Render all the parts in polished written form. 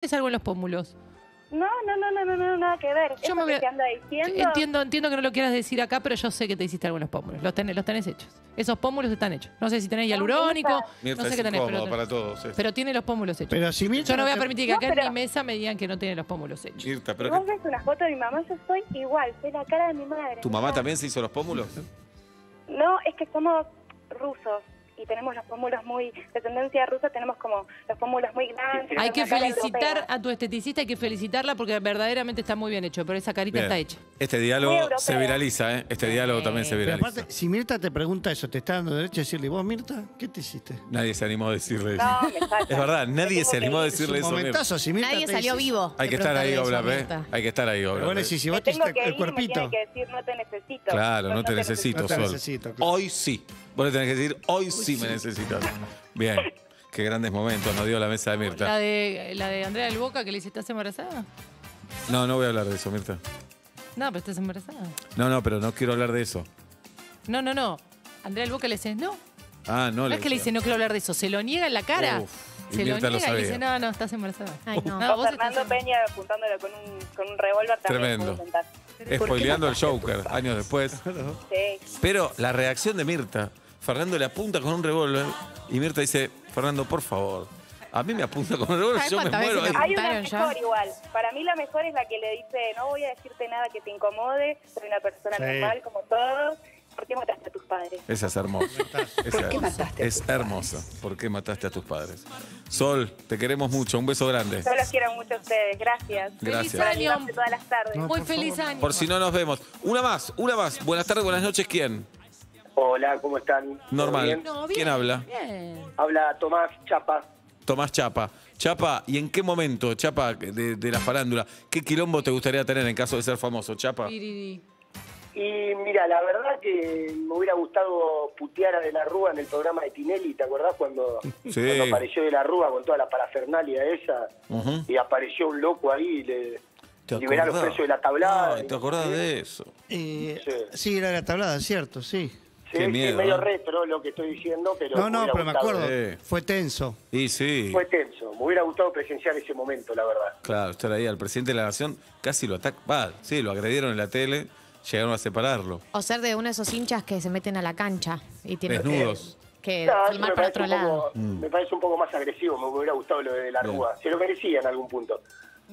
es algo en los pómulos. No, nada que ver. Yo me voy a... que anda diciendo... Entiendo que no lo quieras decir acá, pero yo sé que te hiciste algo en los pómulos. Los tenés hechos. Esos pómulos están hechos. No sé si tenés hialurónico, Mirta, no sé qué tenés, para todos. pero tiene los pómulos hechos. Pero si Mirta yo no voy a permitir que acá pero... en mi mesa me digan que no tiene los pómulos hechos. Mirta, Si vos ves una foto de mi mamá, yo soy igual. Soy la cara de mi madre. ¿Tu mamá también se hizo los pómulos? No, es que somos rusos. Y tenemos los pómulos muy, de tendencia rusa, tenemos como los pómulos muy grandes. Hay que felicitar a tu esteticista, hay que felicitarla porque verdaderamente está muy bien hecho, pero esa carita está hecha. Este diálogo se viraliza, ¿eh? Este diálogo también se Pero viraliza. aparte, si Mirta te pregunta eso, ¿te está dando derecho a decirle, vos, Mirta, qué te hiciste? Nadie se animó a decirle eso. No, me falta. Es verdad, nadie se animó a decirle Es un eso. momentazo, si Mirta Nadie te salió dice- vivo. Hay que estar ahí, Oblap, ¿eh? Hay que estar ahí, Pero Oblap. bueno, si vos Me te tengo hiciste que el ir, cuerpito. me tiene que decir, no te necesito. Claro, no te necesito, No te Sol. necesito, claro. Hoy sí. Vos le tenés que decir, hoy sí me necesitas. Bien. Qué grandes momentos nos dio la mesa de Mirta. La de Andrea del Boca que le dice, ¿estás embarazada? No, no voy a hablar de eso, Mirta. No, pero estás embarazada. No, pero no quiero hablar de eso. No. Andrea del Boca le dice, no. Ah, no No es que le dice, no quiero hablar de eso. Se lo niega en la cara. Uf, y se lo Mirta lo niega y sabía. dice, no, estás embarazada. Ay, no. No, O vos Fernando estás Peña apuntándolo con un revólver también. Tremendo. puedo contar. Spoileando el Joker, años después. Sí. Pero la reacción de Mirta, Fernando le apunta con un revólver y Mirta dice, Fernando, por favor, a mí me apunta con un revólver, ¿Sabes yo me cuántas muero veces ahí. Hay una Apuntaron ya. mejor igual. Para mí la mejor es la que le dice, no voy a decirte nada que te incomode, soy una persona Sí. normal como todos. ¿Por qué mataste a tus padres? Esa es hermosa. Es hermosa. ¿Por qué mataste a tus padres? Sol, te queremos mucho. Un beso grande. Yo los quiero mucho a ustedes. Gracias. Gracias. Por ayudarme todas las tardes. No, muy por feliz favor. año. Por si no nos vemos. Una más. Buenas tardes, buenas noches. ¿Quién? Hola, ¿cómo están? ¿Todo Normal. bien? No, bien, ¿Quién habla? Bien. Habla Tomás Chapa. Tomás Chapa. Chapa, ¿y en qué momento, Chapa, de la farándula, qué quilombo te gustaría tener en caso de ser famoso, Chapa? Piriri. Y mira, la verdad que me hubiera gustado putear a De la Rúa en el programa de Tinelli, ¿te acordás cuando apareció De la Rúa con toda la parafernalia esa? Ujú. Y apareció un loco ahí y le ¿Te liberaron los acordás? precios de la tablada. Ay, ¿te acordás de eso? Sí, era la tablada, cierto, sí. Sí, Qué sí, miedo, medio ¿eh? retro lo que estoy diciendo, pero No, pero me acuerdo, Sí. fue tenso. Y sí, Fue tenso, me hubiera gustado presenciar ese momento, la verdad. claro, estar ahí al presidente de la nación, casi lo ataca, sí, lo agredieron en la tele, llegaron a separarlo. O ser de uno de esos hinchas que se meten a la cancha y tienen Desnudos. que No, eso filmar me para parece otro un lado. poco- Me parece un poco más agresivo, me hubiera gustado lo de la Bien. Rúa. Se lo merecía en algún punto.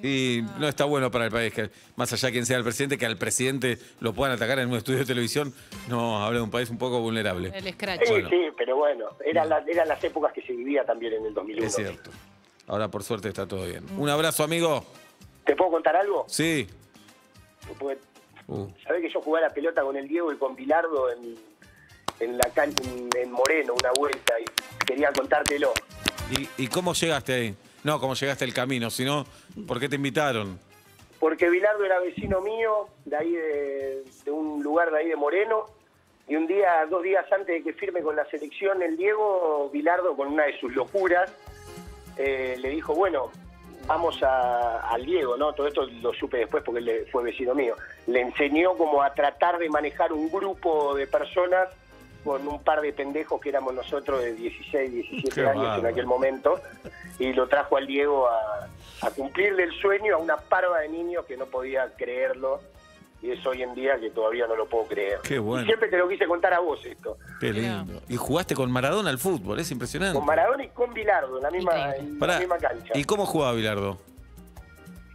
Y no está bueno para el país que, más allá de quien sea el presidente, que al presidente lo puedan atacar en un estudio de televisión. No, habla de un país un poco vulnerable. El scratch. Sí, Bueno. sí, pero bueno, eran las épocas que se vivía también en el 2001. Es cierto. Ahora, por suerte, está todo bien. Un abrazo, amigo. ¿Te puedo contar algo? Sí. Porque, Uh, ¿sabés que yo jugué a la pelota con el Diego y con Bilardo en la cancha en Moreno una vuelta y quería contártelo? ¿Y cómo llegaste ahí? No, cómo llegaste al camino, sino, ¿por qué te invitaron? Porque Bilardo era vecino mío, de ahí de un lugar de ahí de Moreno, y un día, 2 días antes de que firme con la selección el Diego, Bilardo, con una de sus locuras, le dijo, bueno, vamos al Diego, ¿no? Todo esto lo supe después porque él fue vecino mío. Le enseñó como a tratar de manejar un grupo de personas con un par de pendejos que éramos nosotros de 16, 17 Qué años bárbaro. en aquel momento, y lo trajo al Diego a cumplirle el sueño a una parva de niños que no podía creerlo, y es hoy en día que todavía no lo puedo creer. Qué bueno. Y siempre te lo quise contar a vos esto, Qué lindo. Y jugaste con Maradona al fútbol, es impresionante. con Maradona y con Bilardo, en la misma, Increíble. en Pará, la misma cancha. ¿y cómo jugaba Bilardo?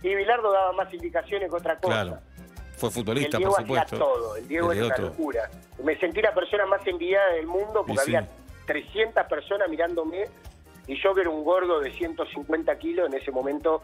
Y Bilardo daba más indicaciones que otra cosa. Claro. Fue El futbolista, Diego por hacía supuesto. todo, el Diego era Heredó una todo. locura. Me sentí la persona más envidiada del mundo porque Y sí. había 300 personas mirándome y yo que era un gordo de 150 kilos, en ese momento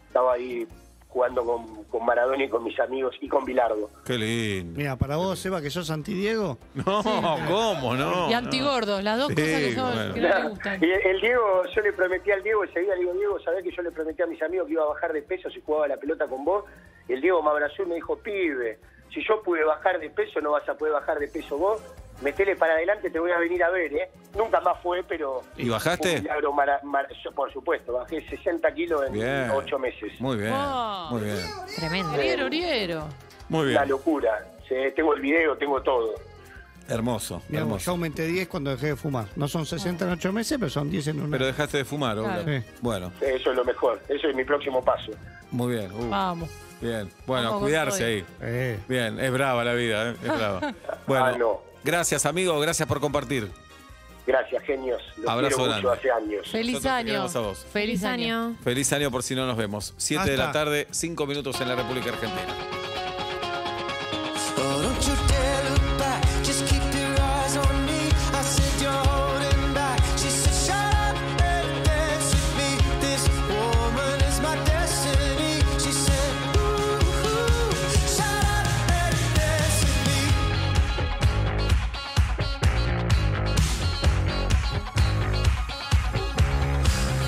estaba ahí jugando con Maradona y con mis amigos y con Bilardo. Qué lindo. Mira, para vos, Seba, que sos anti-Diego, No, ¿cómo no? Y antigordos, las dos Sí, cosas que, son, bueno. que no le gustan. Y el Diego, yo le prometí al Diego, ese día le digo, Diego, ¿sabés que yo le prometí a mis amigos que iba a bajar de peso si jugaba la pelota con vos? Y el Diego me abrazó y me dijo, pibe, si yo pude bajar de peso, no vas a poder bajar de peso vos. Metele para adelante, te voy a venir a ver, ¿eh? Nunca más fue, pero... ¿Y bajaste? Un milagro yo, por supuesto, bajé 60 kilos en Bien. 8 meses. Muy bien, Oh. muy bien. Tremendo. Uriero. Muy bien. Una locura. Sí, tengo el video, tengo todo. Hermoso, Digamos, hermoso. yo aumenté 10 cuando dejé de fumar. No son 60 en 8 meses, pero son 10 en un Pero año. dejaste de fumar, Claro. obvio. Sí. Bueno, Eso es lo mejor. Eso es mi próximo paso. muy bien. Vamos. Bien. Bueno, Vamos a con cuidarse todo. ahí. Bien, es brava la vida, ¿eh? Es brava. Bueno, No. gracias, amigo. Gracias por compartir. Gracias, genios. Los Abrazo quiero mucho grande. hace años. Feliz Nosotros te año. queremos a vos. Feliz año. Feliz año por si no nos vemos. 7 de la Hasta. tarde, 5 minutos en la República Argentina. Oh, don't you dare look back, just keep your eyes on me. I said you're holding back. She said, shut up and dance with me. This woman is my destiny. She said, ooh, shut up and dance with me.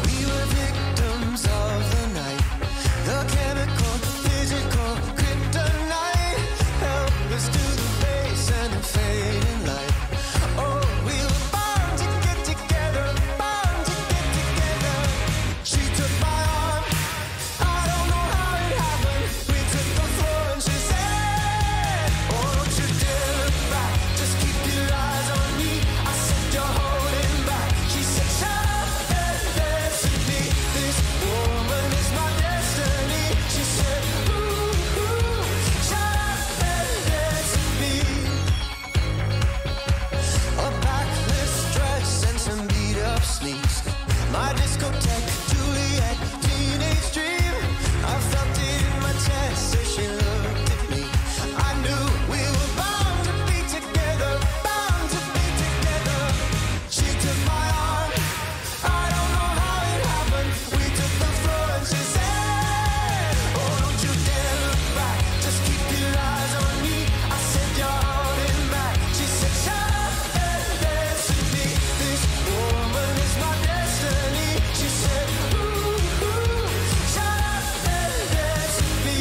We were victims of the night, the chemical, physical, kryptonite. Helpless to the face and the fading light. Oh, we were bound to get together, bound to get together. She took my arm, I don't know how it happened. We took the floor and she said, oh, don't you dare look back, just keep your eyes on me. I said, you're holding back. She said, shut up and dance with me. This woman is my destiny. She said, ooh, shut up and dance with me. A backless dress and some beat up sneaks. My discotheque, Juliet, teenage dream. I felt it in my chest as she looked at me. I knew we were bound to be together, bound to be together. She took my arm, I don't know how it happened. We took the floor and she said, oh, don't you dare look back, just keep your eyes on me. I said, you're holding back. She said, shut up and dance with me. This woman is my destiny. She said, ooh, shut up and dance with me.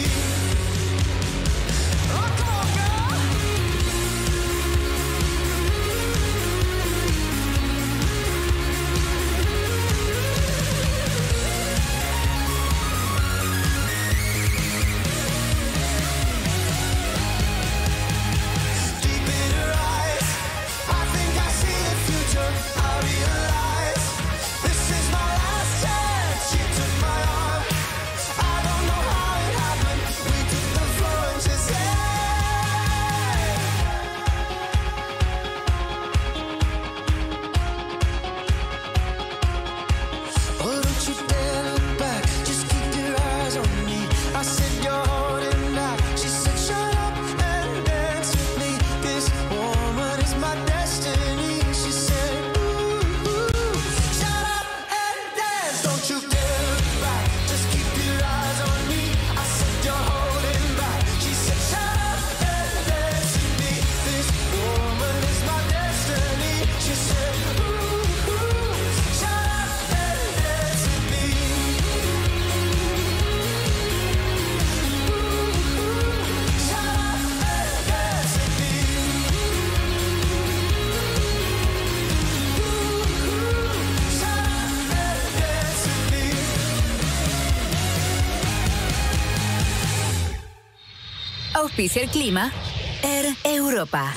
Oh, come on, girl. Deep in her eyes, I think I see the future. I realize this is my last chance. She took my arm, I don't know how it happened. We took the floor and she said, oh, don't you dare look back, just keep your eyes on me. I said, you're holding back. She said, shut up and dance with me. This woman is my destiny. She said, ooh, shut up and dance. Don't you dare look back, just keep your eyes on me. I said, you're holding back. She said, shut up and dance with me. This woman is my destiny. She said, ooh, shut up and dance with me. Shut up and dance with me. Shut up and dance with me. Auspicia el clima. Air Europa.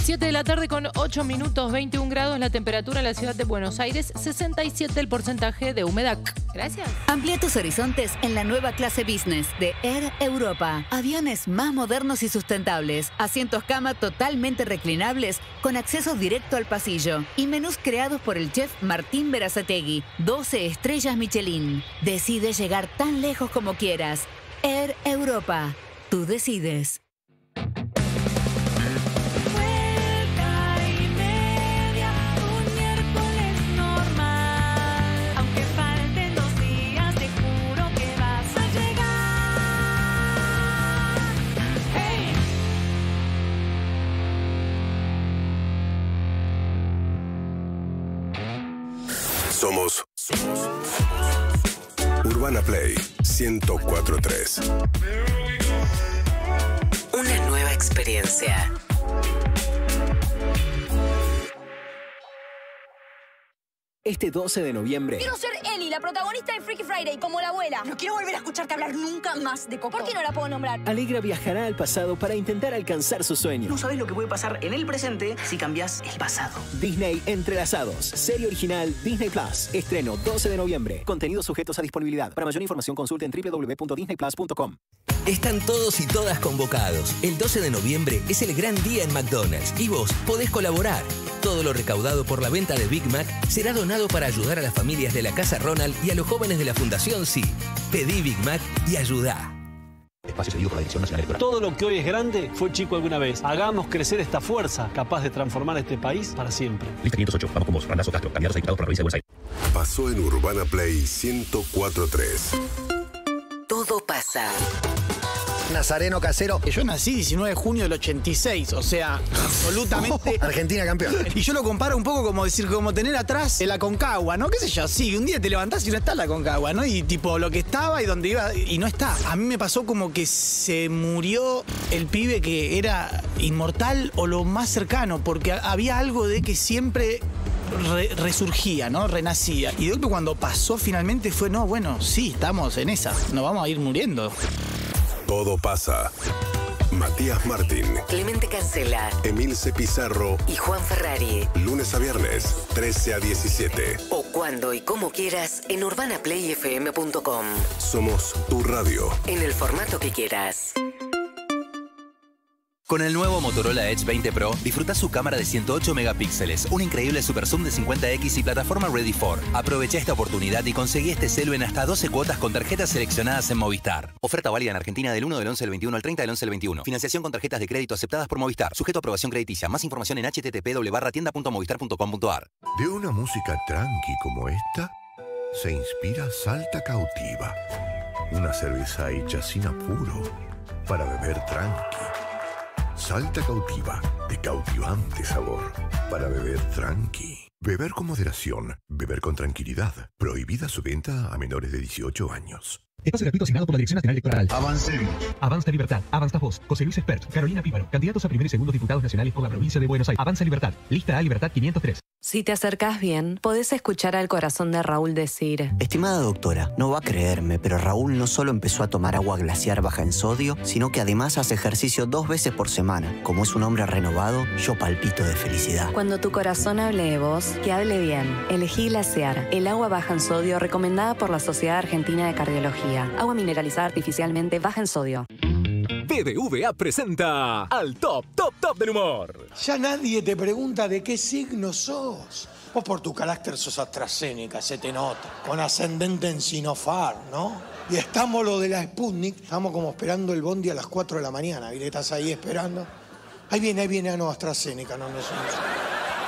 7 de la tarde con 8 minutos, 21 grados la temperatura en la ciudad de Buenos Aires, 67 el porcentaje de humedad. Gracias. Amplía tus horizontes en la nueva clase business de Air Europa. Aviones más modernos y sustentables, asientos cama totalmente reclinables con acceso directo al pasillo y menús creados por el chef Martín Berazategui, 12 estrellas Michelin. Decide llegar tan lejos como quieras. Air Europa. Tú decides. Aunque falten 2 días, te juro que vas a llegar. Hey. Somos Urbana Play 104.3. Una nueva experiencia. Este 12 de noviembre... Quiero ser Ellie, la protagonista de Freaky Friday, como la abuela. No quiero volver a escucharte hablar nunca más de Coco. ¿Por qué no la puedo nombrar? Alegra viajará al pasado para intentar alcanzar sus sueños. No sabes lo que puede pasar en el presente si cambias el pasado. Disney Entrelazados. Serie original Disney Plus. Estreno 12 de noviembre. Contenidos sujetos a disponibilidad. Para mayor información consulten www.disneyplus.com. Están todos y todas convocados. El 12 de noviembre es el gran día en McDonald's y vos podés colaborar. Todo lo recaudado por la venta de Big Mac será donado para ayudar a las familias de la Casa Ronald y a los jóvenes de la Fundación Sí. Pedí Big Mac y ayudá. Espacio cedido por la Dirección Nacional Electoral. Todo lo que hoy es grande fue chico alguna vez. Hagamos crecer esta fuerza capaz de transformar este país para siempre. Lista 508. Vamos con vos. Randazzo Castro, candidatos a diputados por la provincia de Buenos Aires. Pasó en Urbana Play 104.3. Todo pasa. Nazareno Casero. Yo nací 19 de junio del 86, o sea, absolutamente... Argentina campeón. Y yo lo comparo un poco como decir, como tener atrás el Aconcagua, ¿no? ¿Qué sé yo? Sí, un día te levantás y no está la Aconcagua, ¿no? Y tipo, lo que estaba y donde iba, y no está. A mí me pasó como que se murió el pibe que era inmortal o lo más cercano, porque había algo de que siempre... resurgía, ¿no? Renacía. Y de golpe cuando pasó finalmente fue, no, bueno, sí, estamos en esa. Nos vamos a ir muriendo. Todo pasa. Matías Martín, Clemente Cancela, Emilce Pizarro y Juan Ferrari. Lunes a viernes, 13 a 17. O cuando y como quieras en urbanaplayfm.com. Somos tu radio. En el formato que quieras. Con el nuevo Motorola Edge 20 Pro, disfruta su cámara de 108 megapíxeles, un increíble super zoom de 50x y plataforma Ready for. Aprovecha esta oportunidad y conseguí este celu en hasta 12 cuotas con tarjetas seleccionadas en Movistar. Oferta válida en Argentina del 1 del 11 del 21 al 30 del 11 del 21. Financiación con tarjetas de crédito aceptadas por Movistar. Sujeto a aprobación crediticia. Más información en http:/tienda.movistar.com.ar. De una música tranqui como esta, se inspira Salta Cautiva. Una cerveza hecha sin apuro para beber tranqui. Salta Cautiva, de cautivante sabor, para beber tranqui. Beber con moderación, beber con tranquilidad. Prohibida su venta a menores de 18 años. Espacio gratuito asignado por la Dirección Nacional Electoral. Avancemos. Avanza Libertad, Avanza Vos, José Luis Espert, Carolina Píparo, candidatos a primer y segundo diputados nacionales por la provincia de Buenos Aires. Avanza Libertad, lista A Libertad 503. Si te acercás bien, podés escuchar al corazón de Raúl decir: estimada doctora, no va a creerme, pero Raúl no solo empezó a tomar agua glaciar baja en sodio, sino que además hace ejercicio 2 veces por semana. Como es un hombre renovado, yo palpito de felicidad. Cuando tu corazón hable de vos, que hable bien. Elegí Glaciar, el agua baja en sodio recomendada por la Sociedad Argentina de Cardiología. Agua mineralizada artificialmente baja en sodio. BBVA presenta al top del humor. Ya nadie te pregunta de qué signo sos. Vos por tu carácter sos AstraZeneca, se te nota. Con ascendente en Sinopharm, ¿no? Y estamos lo de la Sputnik, estamos como esperando el bondi a las 4 de la mañana. Y estás ahí esperando. Ahí viene, no, AstraZeneca, no.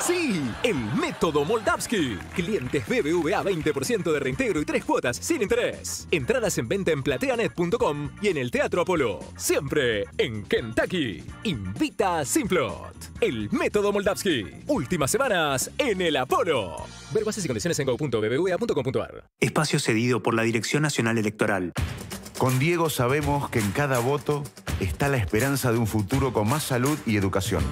Sí, el método Moldavsky. Clientes BBVA 20% de reintegro y 3 cuotas sin interés. Entradas en venta en plateanet.com y en el Teatro Apolo. Siempre en Kentucky. Invita a Simplot. El método Moldavsky. Últimas semanas en el Apolo. Ver bases y condiciones en go.bbva.com.ar. Espacio cedido por la Dirección Nacional Electoral. Con Diego sabemos que en cada voto está la esperanza de un futuro con más salud y educación.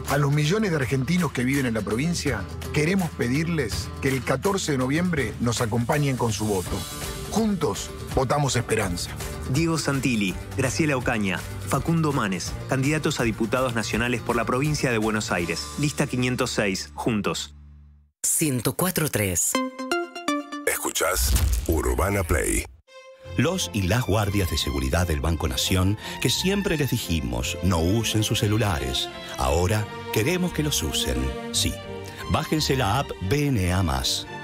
A los millones de argentinos que viven en la provincia, queremos pedirles que el 14 de noviembre nos acompañen con su voto. Juntos, votamos esperanza. Diego Santilli, Graciela Ocaña, Facundo Manes, candidatos a diputados nacionales por la provincia de Buenos Aires. Lista 506, juntos. 104.3. Escuchás Urbana Play. Los y las guardias de seguridad del Banco Nación, que siempre les dijimos no usen sus celulares, ahora queremos que los usen. Sí, bájense la app BNA+.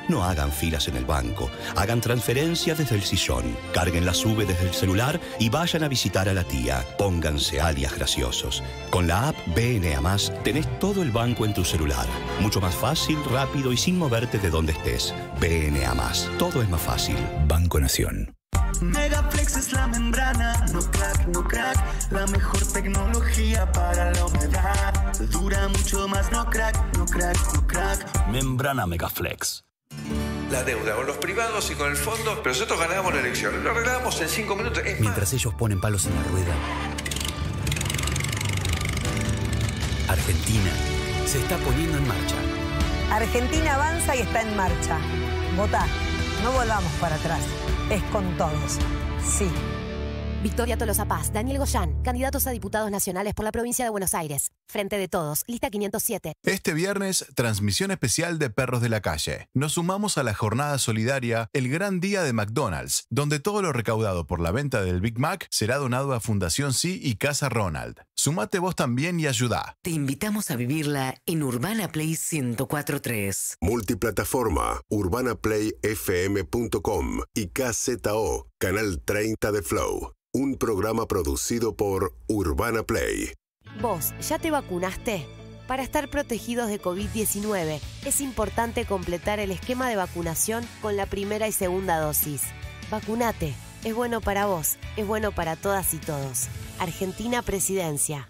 No hagan filas en el banco, hagan transferencias desde el sillón, carguen la SUBE desde el celular y vayan a visitar a la tía. Pónganse alias graciosos. Con la app BNA+, tenés todo el banco en tu celular. Mucho más fácil, rápido y sin moverte de donde estés. BNA+, todo es más fácil. Banco Nación. Megaflex es la membrana, no crack, la mejor tecnología para la humedad. Dura mucho más, no crack. Membrana Megaflex. La deuda con los privados y con el fondo, pero nosotros ganábamos la elección. Lo arreglábamos en 5 minutos. Mientras ellos ponen palos en la rueda, Argentina se está poniendo en marcha. Argentina avanza y está en marcha. Votá. No volvamos para atrás. Es con todos. Sí. Victoria Tolosa Paz, Daniel Goyán, candidatos a diputados nacionales por la provincia de Buenos Aires. Frente de Todos, lista 507. Este viernes, transmisión especial de Perros de la Calle. Nos sumamos a la jornada solidaria El Gran Día de McDonald's, donde todo lo recaudado por la venta del Big Mac será donado a Fundación Sí y Casa Ronald. Sumate vos también y ayudá. Te invitamos a vivirla en Urbana Play 104.3. Multiplataforma, urbanaplayfm.com y KZO, Canal 30 de Flow. Un programa producido por Urbana Play. ¿Vos ya te vacunaste? Para estar protegidos de COVID-19 es importante completar el esquema de vacunación con la primera y segunda dosis. Vacunate. Es bueno para vos, es bueno para todas y todos. Argentina Presidencia.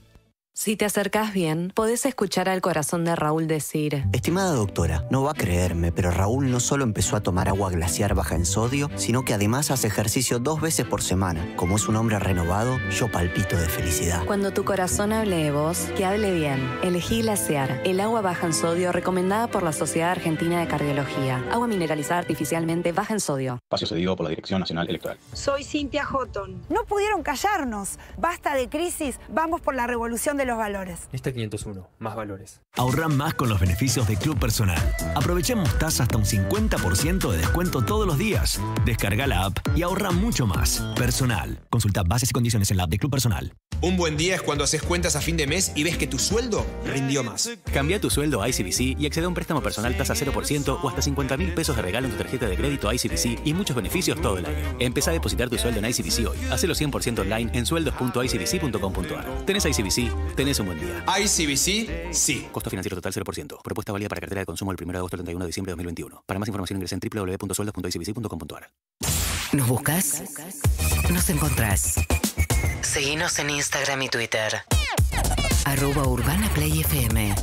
Si te acercás bien, podés escuchar al corazón de Raúl decir: Estimada doctora, no va a creerme, pero Raúl no solo empezó a tomar agua glaciar baja en sodio, sino que además hace ejercicio 2 veces por semana. Como es un hombre renovado, yo palpito de felicidad. Cuando tu corazón hable de vos, que hable bien. Elegí Glaciar, el agua baja en sodio recomendada por la Sociedad Argentina de Cardiología. Agua mineralizada artificialmente baja en sodio. Espacio cedido por la Dirección Nacional Electoral. Soy Cintia Houghton. No pudieron callarnos. Basta de crisis, vamos por la revolución de los valores. Lista 501, más valores. Ahorra más con los beneficios de Club Personal. Aprovechemos tasas hasta un 50% de descuento todos los días. Descarga la app y ahorra mucho más. Personal. Consulta bases y condiciones en la app de Club Personal. Un buen día es cuando haces cuentas a fin de mes y ves que tu sueldo rindió más. Cambia tu sueldo a ICBC y accede a un préstamo personal tasa 0% o hasta 50.000 pesos de regalo en tu tarjeta de crédito ICBC y muchos beneficios todo el año. Empezá a depositar tu sueldo en ICBC hoy. Hacelo 100% online en sueldos.icbc.com.ar. ¿Tenés ICBC? Tenés un buen día. ICBC, sí. Costo financiero total 0%. Propuesta válida para cartera de consumo el 1 de agosto al 31 de diciembre de 2021. Para más información ingresa en www.sueldos.icbc.com.ar. ¿Nos buscas? Nos encontrás. Seguinos en Instagram y Twitter. @UrbanaPlayFM.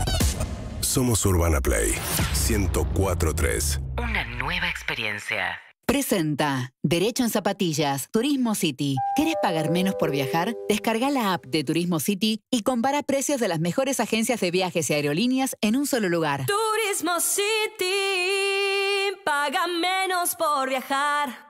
Somos Urbana Play 104.3. Una nueva experiencia. Presenta Derecho en Zapatillas, Turismo City. ¿Querés pagar menos por viajar? Descarga la app de Turismo City y compara precios de las mejores agencias de viajes y aerolíneas en un solo lugar. Turismo City, paga menos por viajar.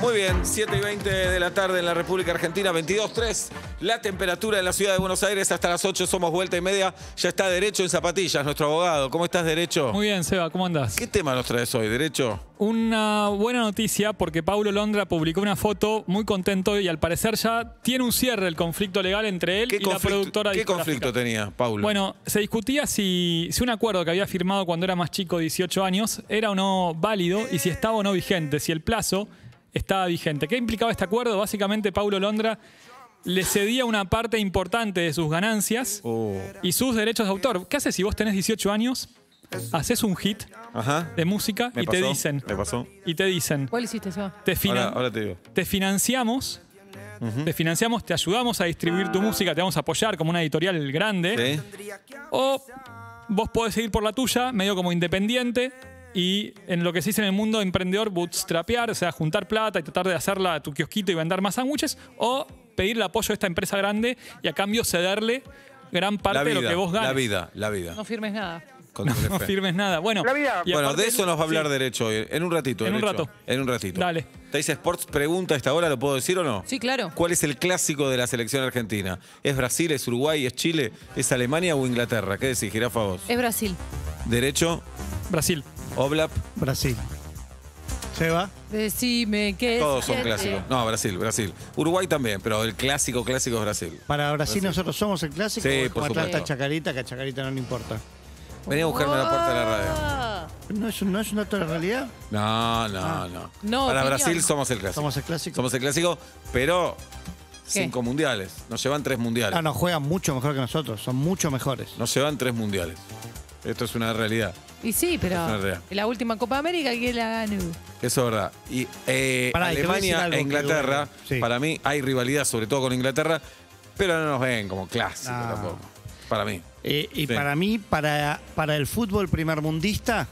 Muy bien, 7:20 de la tarde en la República Argentina, 22:03. La temperatura en la ciudad de Buenos Aires hasta las 8, somos vuelta y media. Ya está Derecho en Zapatillas, nuestro abogado. ¿Cómo estás, Derecho? Muy bien, Seba, ¿cómo andás? ¿Qué tema nos traes hoy, Derecho? Una buena noticia porque Paulo Londra publicó una foto muy contento y al parecer ya tiene un cierre el conflicto legal entre él y la productora ¿Qué discográfica. conflicto tenía, Paulo? Bueno, se discutía si un acuerdo que había firmado cuando era más chico, 18 años, era o no válido y si estaba o no vigente, si el plazo estaba vigente. ¿Qué implicaba este acuerdo? Básicamente, Paulo Londra le cedía una parte importante de sus ganancias y sus derechos de autor. ¿Qué haces si vos tenés 18 años, haces un hit de música y te dicen... Me pasó. Y te dicen... ¿Cuál hiciste eso? Ahora te digo. Te financiamos, te ayudamos a distribuir tu música, te vamos a apoyar como una editorial grande. ¿Sí? O vos podés seguir por la tuya, medio como independiente, y en lo que se dice en el mundo emprendedor, bootstrapear, o sea, juntar plata y tratar de hacerla a tu kiosquito y vender más sándwiches, o pedir el apoyo de esta empresa grande y a cambio cederle gran parte de lo que vos ganas. La vida. No firmes nada. No firmes nada. Bueno, de eso nos va a hablar Derecho hoy. En un ratito. En un rato. Dale. Teis Sports pregunta a esta hora, ¿lo puedo decir o no? Sí, claro. ¿Cuál es el clásico de la selección argentina? ¿Es Brasil, es Uruguay, es Chile, es Alemania o Inglaterra? ¿Qué decís, Jirafa, vos? Es Brasil. Derecho. Brasil. Oblap. Brasil. ¿Seba? Decime que todos son clásicos. No, Brasil. Uruguay también, pero el clásico es Brasil. Para Brasil nosotros somos el clásico. Sí, por supuesto. Atlanta Chacarita, que a Chacarita no le importa. Vení a buscarme a la puerta de la radio. ¿No es una toda realidad? No. Para Brasil somos el clásico. Somos el clásico, pero 5 mundiales. Nos llevan 3 mundiales. Nos juegan mucho mejor que nosotros. Son mucho mejores. Nos llevan 3 mundiales. Esto es una realidad. Y sí, pero en la última Copa América, ¿quién la ganó? Eso es verdad. Y Alemania e Inglaterra, para mí hay rivalidad, sobre todo con Inglaterra, pero no nos ven como clásico tampoco. Para mí. Para mí, para el fútbol primermundista,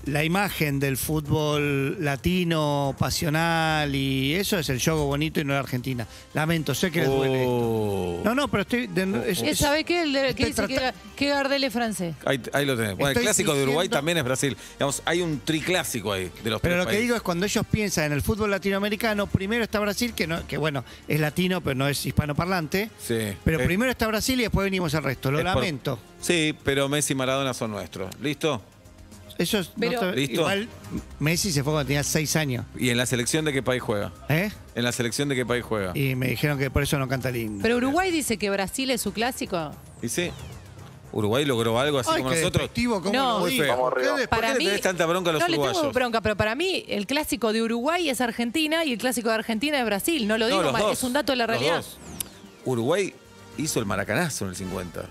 la imagen del fútbol latino, pasional y eso es el juego bonito y no la Argentina. Lamento, sé que les duele esto. No, pero estoy... ¿Sabe qué? El que dice que Gardel es francés. Ahí lo tenés. Bueno, el clásico de Uruguay también es Brasil. Digamos, hay un triclásico ahí de los Pero tres lo que países. digo es cuando ellos piensan en el fútbol latinoamericano, primero está Brasil, que bueno, es latino, pero no es hispanoparlante. Sí. Pero primero está Brasil y después venimos al resto. Lo lamento. Sí, pero Messi y Maradona son nuestros. ¿Listo? Eso es, ¿Listo? Igual Messi se fue cuando tenía 6 años. ¿Y en la selección de qué país juega? ¿Eh? ¿En la selección de qué país juega? Y me dijeron que por eso no canta el himno. Pero Uruguay dice que Brasil es su clásico. ¿Y sí? ¿Uruguay logró algo así como nosotros? No, muy feo. ¿Por qué le tenés tanta bronca a los no uruguayos? le tengo bronca, pero para mí el clásico de Uruguay es Argentina y el clásico de Argentina es Brasil. No lo digo los mal, dos, es un dato de la los realidad. dos. Uruguay hizo el maracanazo en el 50.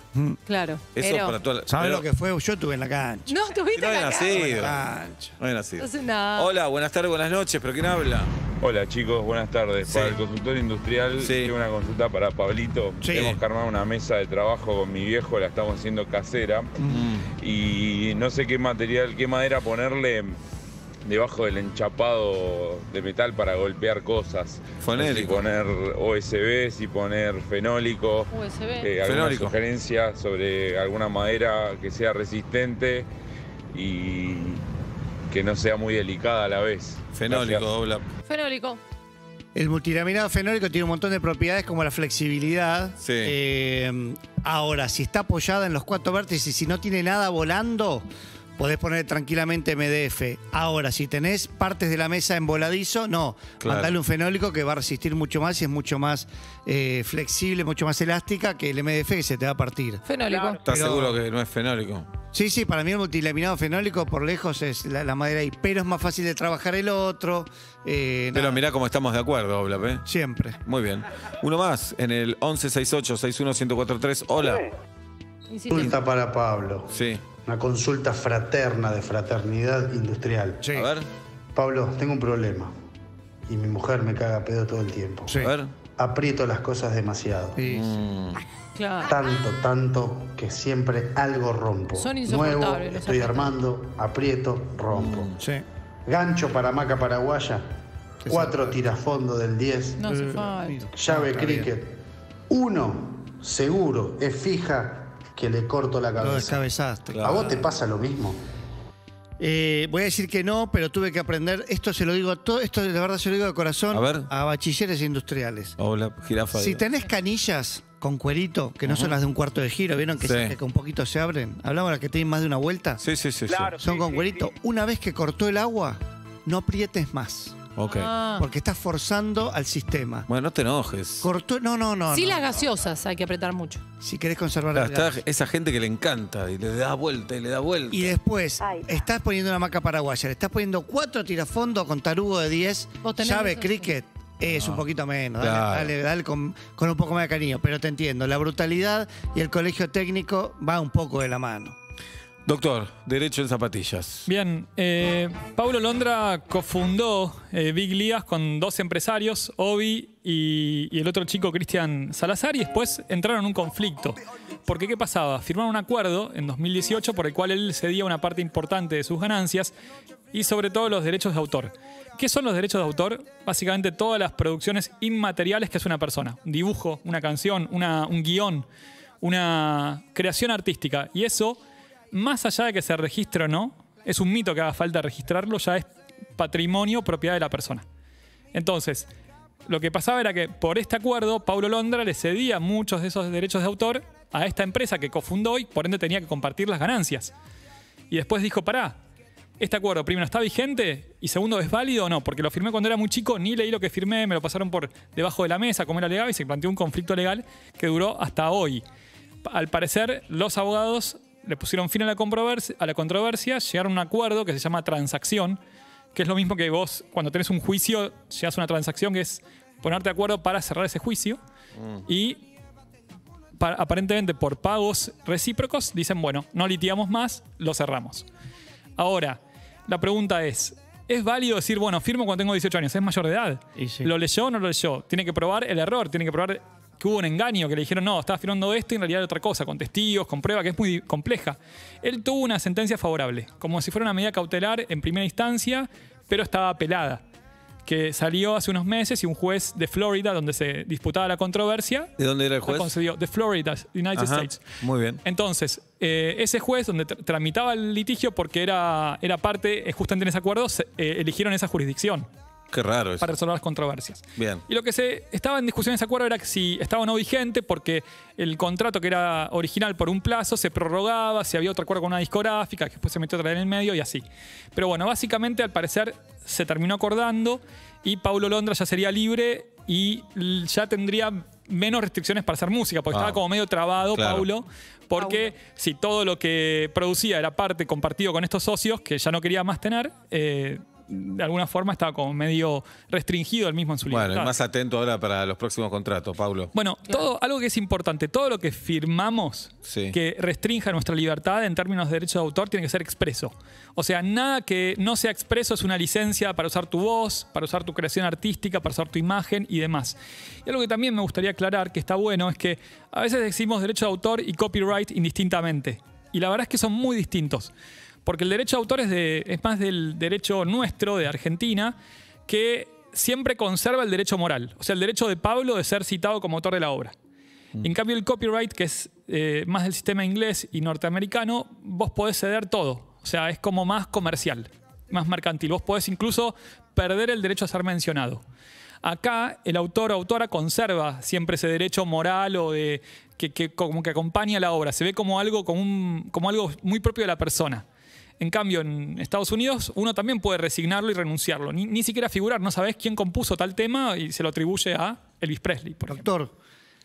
Claro. Eso pero- para toda la... ¿Sabes pero- lo que fue? Yo estuve en la cancha. No, tuviste No había la nacido. cara. No había nacido. Entonces, no. Hola, buenas tardes, buenas noches, ¿pero quién habla? Hola chicos, buenas tardes. Sí. Para el consultor industrial, tengo una consulta para Pablito. Sí. Hemos que armar una mesa de trabajo con mi viejo, la estamos haciendo casera. Y no sé qué material, qué madera ponerle debajo del enchapado de metal para golpear cosas. Fonérico. Si poner OSB, si poner fenólico. USB. ¿Alguna Fenólico. sugerencia sobre alguna madera que sea resistente y que no sea muy delicada a la vez? Fenólico, Gracias. dobla. Fenólico. El multilaminado fenólico tiene un montón de propiedades como la flexibilidad. Sí. Ahora, si está apoyada en los 4 vértices y si no tiene nada volando, podés poner tranquilamente MDF. Ahora, si tenés partes de la mesa en voladizo, no. Claro. Mandale un fenólico que va a resistir mucho más y es mucho más flexible, mucho más elástica que el MDF que se te va a partir. Fenólico. ¿Estás Pero- seguro que no es fenólico? Sí, para mí el multilaminado fenólico por lejos es la madera ahí, pero es más fácil de trabajar el otro. Pero mirá cómo estamos de acuerdo, Oblap, ¿eh? Siempre. Muy bien. Uno más en el 1168-61-1043. Hola. Consulta para Pablo. Sí. Una consulta fraterna de fraternidad industrial. A ver. Pablo, tengo un problema. Y mi mujer me caga a pedo todo el tiempo. A ver. Aprieto las cosas demasiado. Claro. Tanto que siempre algo rompo. Son Nuevo, insoportables los estoy aprietos. armando, aprieto, rompo. Sí. Gancho para hamaca paraguaya. 4 tirafondo del 10. No hace falta. Llave Está bien. cricket. 1, seguro, es fija que le corto la Lo cabeza. descabezaste. ¿A vos te pasa lo mismo? Voy a decir que no, pero tuve que aprender. Esto se lo digo todo, esto de verdad se lo digo de corazón A ver. a bachilleres industriales. Oblap, jirafa. Si tenés canillas con cuerito, que no son las de un cuarto de giro, ¿vieron que, Sí. que un poquito se abren? ¿Hablamos de las que tienen más de una vuelta? Sí. Son con cuerito. Una vez que cortó el agua, no aprietes más. Ok. Porque estás forzando al sistema. Bueno, no te enojes. Cortó, no. Sí, no. las gaseosas hay que apretar mucho. Si querés conservar Claro, el está gas. esa gente que le encanta y le da vuelta y le da vuelta. Y después, estás poniendo una hamaca paraguaya, le estás poniendo 4 tirafondos con tarugo de 10, Vos tenés llave eso, cricket, es un poquito menos. Claro. Dale con un poco más de cariño, pero te entiendo. La brutalidad y el colegio técnico va un poco de la mano. Doctor, derecho en zapatillas. Bien, Paulo Londra cofundó Big Ligas con 2 empresarios, Obi y el otro chico Cristian Salazar, y después entraron en un conflicto. Porque ¿qué pasaba? Firmaron un acuerdo en 2018 por el cual él cedía una parte importante de sus ganancias y sobre todo los derechos de autor. ¿Qué son los derechos de autor? Básicamente todas las producciones inmateriales que hace una persona. Un dibujo, una canción, un guión, una creación artística. Y eso, más allá de que se registre o no, es un mito que haga falta registrarlo, ya es patrimonio, propiedad de la persona. Entonces, lo que pasaba era que por este acuerdo, Paulo Londra le cedía muchos de esos derechos de autor a esta empresa que cofundó y por ende tenía que compartir las ganancias. Y después dijo, pará, este acuerdo primero está vigente y segundo, ¿es válido o no? Porque lo firmé cuando era muy chico, ni leí lo que firmé, me lo pasaron por debajo de la mesa, como era legal, y se planteó un conflicto legal que duró hasta hoy. Al parecer, los abogados le pusieron fin a la controversia, llegaron a un acuerdo que se llama transacción, que es lo mismo que vos, cuando tenés un juicio, llegas a una transacción que es ponerte de acuerdo para cerrar ese juicio y aparentemente por pagos recíprocos dicen, bueno, no litigamos más, lo cerramos. Ahora, la pregunta ¿es válido decir, bueno, firmo cuando tengo 18 años, es mayor de edad? Y sí. ¿Lo leyó o no lo leyó? Tiene que probar el error, tiene que probar que hubo un engaño, que le dijeron, no, estaba firmando esto y en realidad era otra cosa, con testigos, con prueba, que es muy compleja. Él tuvo una sentencia favorable, como si fuera una medida cautelar en primera instancia, pero estaba apelada, que salió hace unos meses y un juez de Florida, donde se disputaba la controversia. ¿De dónde era el la juez? concedió, de Florida, United States. Muy bien. Entonces, ese juez, donde tramitaba el litigio, porque era parte, justamente en ese acuerdo, eligieron esa jurisdicción. Qué raro eso. Para resolver las controversias. Bien. Y lo que estaba en discusión en ese acuerdo era que si estaba o no vigente, porque el contrato que era original por un plazo se prorrogaba, si había otro acuerdo con una discográfica, que después se metió otra en el medio y así. Pero bueno, básicamente al parecer se terminó acordando y Paulo Londra ya sería libre y ya tendría menos restricciones para hacer música, porque estaba como medio trabado, claro. Paulo, porque si todo lo que producía era parte compartido con estos socios que ya no quería más tener, de alguna forma estaba como medio restringido el mismo en su libertad. Bueno, más atento ahora para los próximos contratos, Paulo. Bueno, algo que es importante, todo lo que firmamos que restrinja nuestra libertad en términos de derecho de autor tiene que ser expreso. O sea, nada que no sea expreso es una licencia para usar tu voz, para usar tu creación artística, para usar tu imagen y demás. Y algo que también me gustaría aclarar, que está bueno, es que a veces decimos derecho de autor y copyright indistintamente. Y la verdad es que son muy distintos. Porque el derecho de autor es más del derecho nuestro, de Argentina, que siempre conserva el derecho moral. O sea, el derecho de Pablo de ser citado como autor de la obra. En cambio, el copyright, que es más del sistema inglés y norteamericano, vos podés ceder todo. O sea, es como más comercial, más mercantil. Vos podés incluso perder el derecho a ser mencionado. Acá, el autor o autora conserva siempre ese derecho moral o de que como que acompaña la obra. Se ve como algo muy propio de la persona. En cambio, en Estados Unidos, uno también puede resignarlo y renunciarlo. Ni siquiera figurar, no sabés quién compuso tal tema y se lo atribuye a Elvis Presley, por ejemplo. Doctor,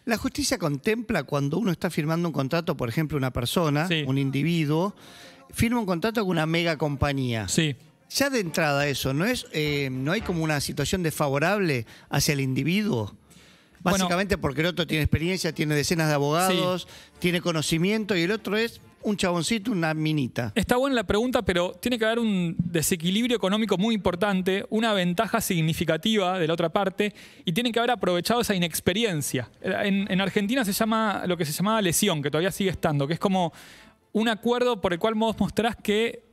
¿la justicia contempla cuando uno está firmando un contrato, por ejemplo, una persona, un individuo, firma un contrato con una mega compañía? Sí. Ya de entrada eso, ¿no hay como una situación desfavorable hacia el individuo? Básicamente porque el otro tiene experiencia, tiene decenas de abogados, tiene conocimiento y el otro es un chaboncito, una minita. Está buena la pregunta, pero tiene que haber un desequilibrio económico muy importante, una ventaja significativa de la otra parte y tienen que haber aprovechado esa inexperiencia. En Argentina se llama lo que se llamaba lesión, que todavía sigue estando, que es como un acuerdo por el cual vos mostrás que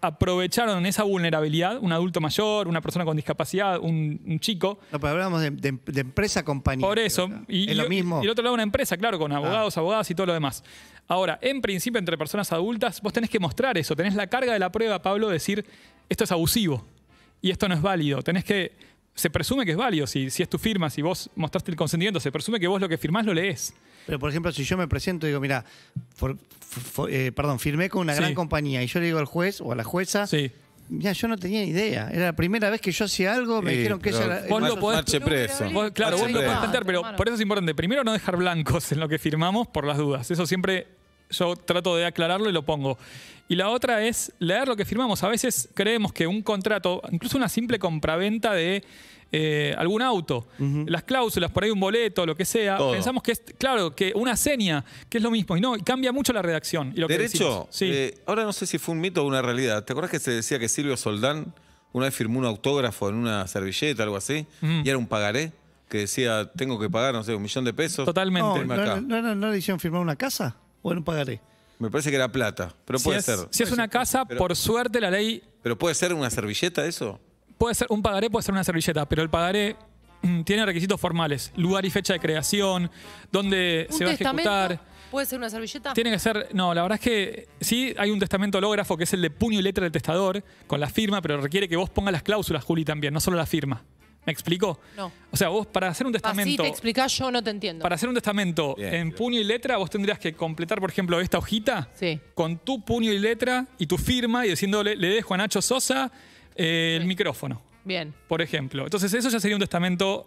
aprovecharon esa vulnerabilidad, un adulto mayor, una persona con discapacidad, un chico. No, pero hablamos de empresa-compañía. Por eso. ¿Es lo mismo? Y el otro lado una empresa, claro, con abogados, abogadas y todo lo demás. Ahora, en principio, entre personas adultas, vos tenés que mostrar eso. Tenés la carga de la prueba, Pablo, de decir, esto es abusivo y esto no es válido. Se presume que es válido. Si es tu firma, si vos mostraste el consentimiento, se presume que vos lo que firmás lo lees. Pero, por ejemplo, si yo me presento y digo, mira, firmé con una gran compañía y yo le digo al juez o a la jueza, mira, yo no tenía idea. Era la primera vez que yo hacía algo, me dijeron que ella era... Vos lo podés... preso. Claro, vos lo podés plantear, pero por eso es importante. Primero, no dejar blancos en lo que firmamos por las dudas. Eso siempre yo trato de aclararlo y lo pongo. Y la otra es leer lo que firmamos. A veces creemos que un contrato, incluso una simple compraventa de algún auto, las cláusulas, por ahí un boleto, lo que sea, pensamos que es, claro, que una seña, que es lo mismo. Y no, cambia mucho la redacción. Y lo Derecho, que ahora no sé si fue un mito o una realidad. ¿Te acuerdas que se decía que Silvio Soldán una vez firmó un autógrafo en una servilleta, algo así, y era un pagaré? Que decía, tengo que pagar, no sé, $1 millón. Totalmente. ¿No le hicieron firmar una casa o en un pagaré? Me parece que era plata, pero puede ser. Si es una casa, por suerte la ley... ¿Pero puede ser una servilleta eso? Puede ser un pagaré, puede ser una servilleta, pero el pagaré tiene requisitos formales. Lugar y fecha de creación, dónde se va a ejecutar. ¿Puede ser una servilleta? Tiene que ser... No, la verdad es que sí hay un testamento hológrafo que es el de puño y letra del testador, con la firma, pero requiere que vos pongas las cláusulas, Juli, también, no solo la firma. ¿Me explico? No. O sea, vos para hacer un testamento... Así te explicás, yo no te entiendo. Para hacer un testamento en puño y letra, vos tendrías que completar, por ejemplo, esta hojita con tu puño y letra y tu firma y diciéndole, le dejo a Nacho Sosa el micrófono. Bien. Por ejemplo. Entonces eso ya sería un testamento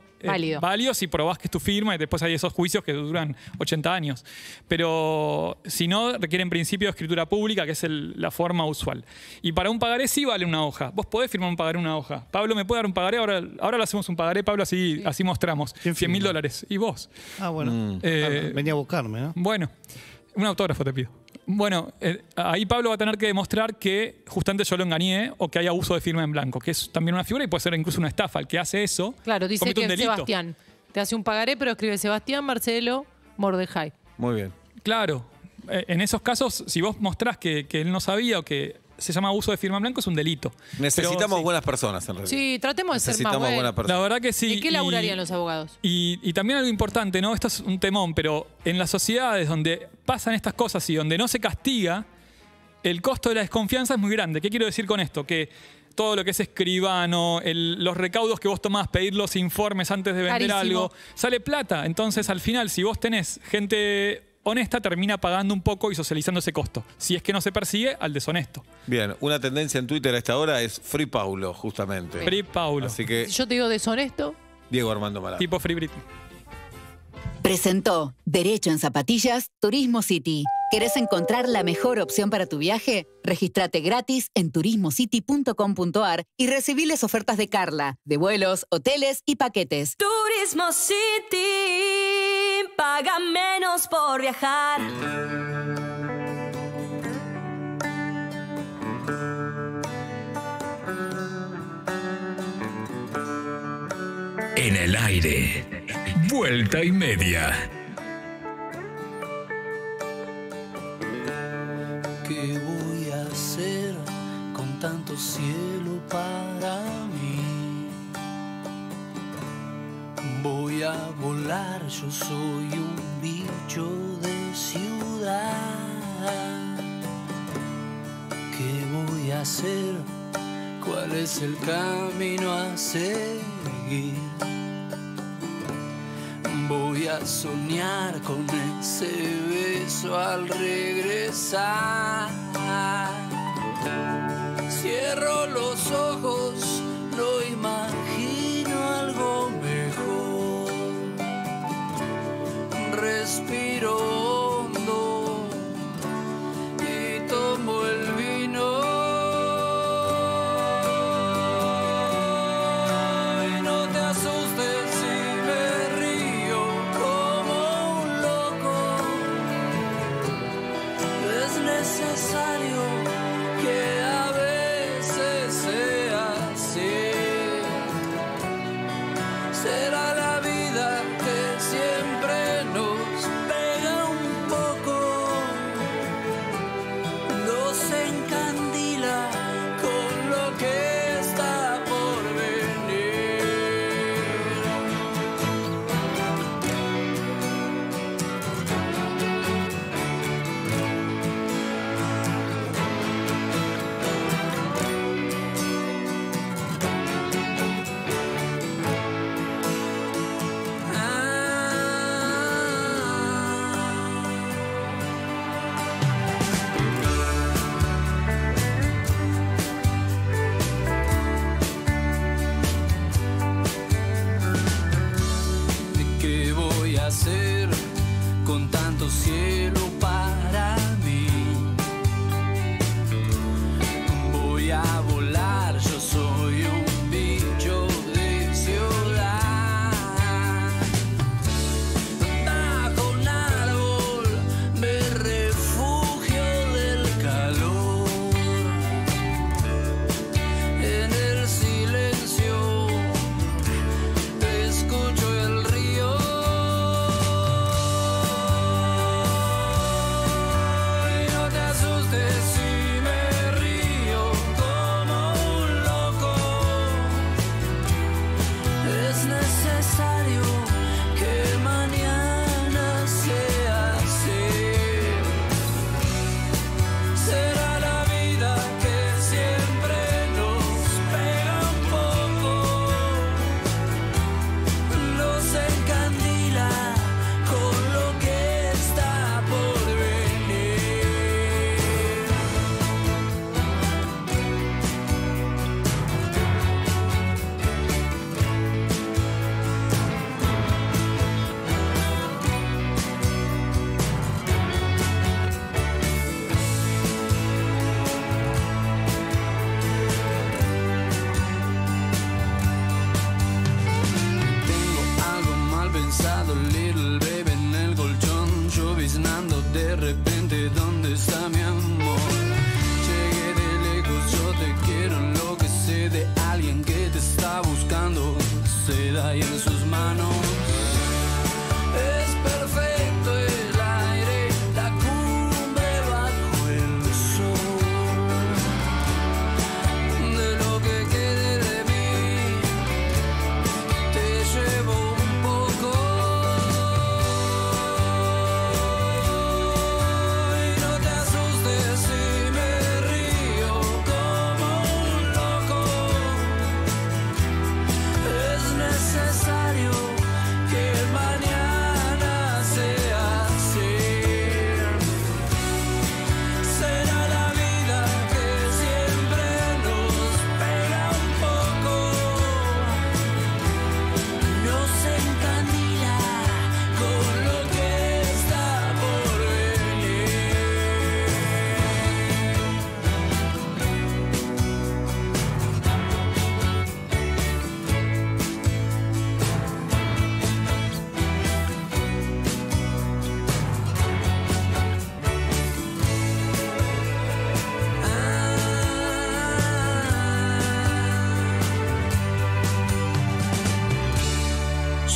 válido si probás que es tu firma y después hay esos juicios que duran 80 años. Pero si no, requiere en principio escritura pública, que es la forma usual. Y para un pagaré sí vale una hoja. Vos podés firmar un pagaré en una hoja. Pablo, ¿me puede dar un pagaré? Ahora lo hacemos un pagaré, Pablo, así mostramos. $100.000. ¿Y vos? Ah, bueno. Venía a buscarme, ¿no? Bueno, un autógrafo te pido. Bueno, ahí Pablo va a tener que demostrar que justamente yo lo engañé o que hay abuso de firma en blanco, que es también una figura y puede ser incluso una estafa. El que hace eso claro, dice comete que un delito. Sebastián. te hace un pagaré, pero escribe Sebastián Marcelo Mordejai. Muy bien. Claro. En esos casos, si vos mostrás que él no sabía o que se llama abuso de firma en blanco, es un delito. Necesitamos buenas personas, en realidad. Sí, tratemos de ser más buenos. La verdad que sí. ¿De qué laburarían los abogados? Y también algo importante, ¿no? Esto es un temón, pero en las sociedades donde pasan estas cosas y donde no se castiga, el costo de la desconfianza es muy grande. ¿Qué quiero decir con esto? Que todo lo que es escribano, los recaudos que vos tomás, pedir los informes antes de vender algo, sale plata. Entonces, al final, si vos tenés gente honesta, termina pagando un poco y socializando ese costo. Si es que no se persigue al deshonesto. Bien, una tendencia en Twitter a esta hora es Free Paulo, justamente. Free Paulo. Así que Si yo te digo deshonesto. Diego Armando Maradona. Tipo Free Britney. Presentó Derecho en Zapatillas, Turismo City. ¿Querés encontrar la mejor opción para tu viaje? Regístrate gratis en turismocity.com.ar y recibí las ofertas de Carla, de vuelos, hoteles y paquetes. Turismo City, paga menos por viajar. En el aire. Vuelta y media. ¿Qué voy a hacer con tanto cielo para mí? Voy a volar, yo soy un bicho de ciudad. ¿Qué voy a hacer? ¿Cuál es el camino a seguir? Voy a soñar con ese beso al regresar. Cierro los ojos, no imagino algo mejor. Respiro hondo y tomo el vino. Necesario que a veces sea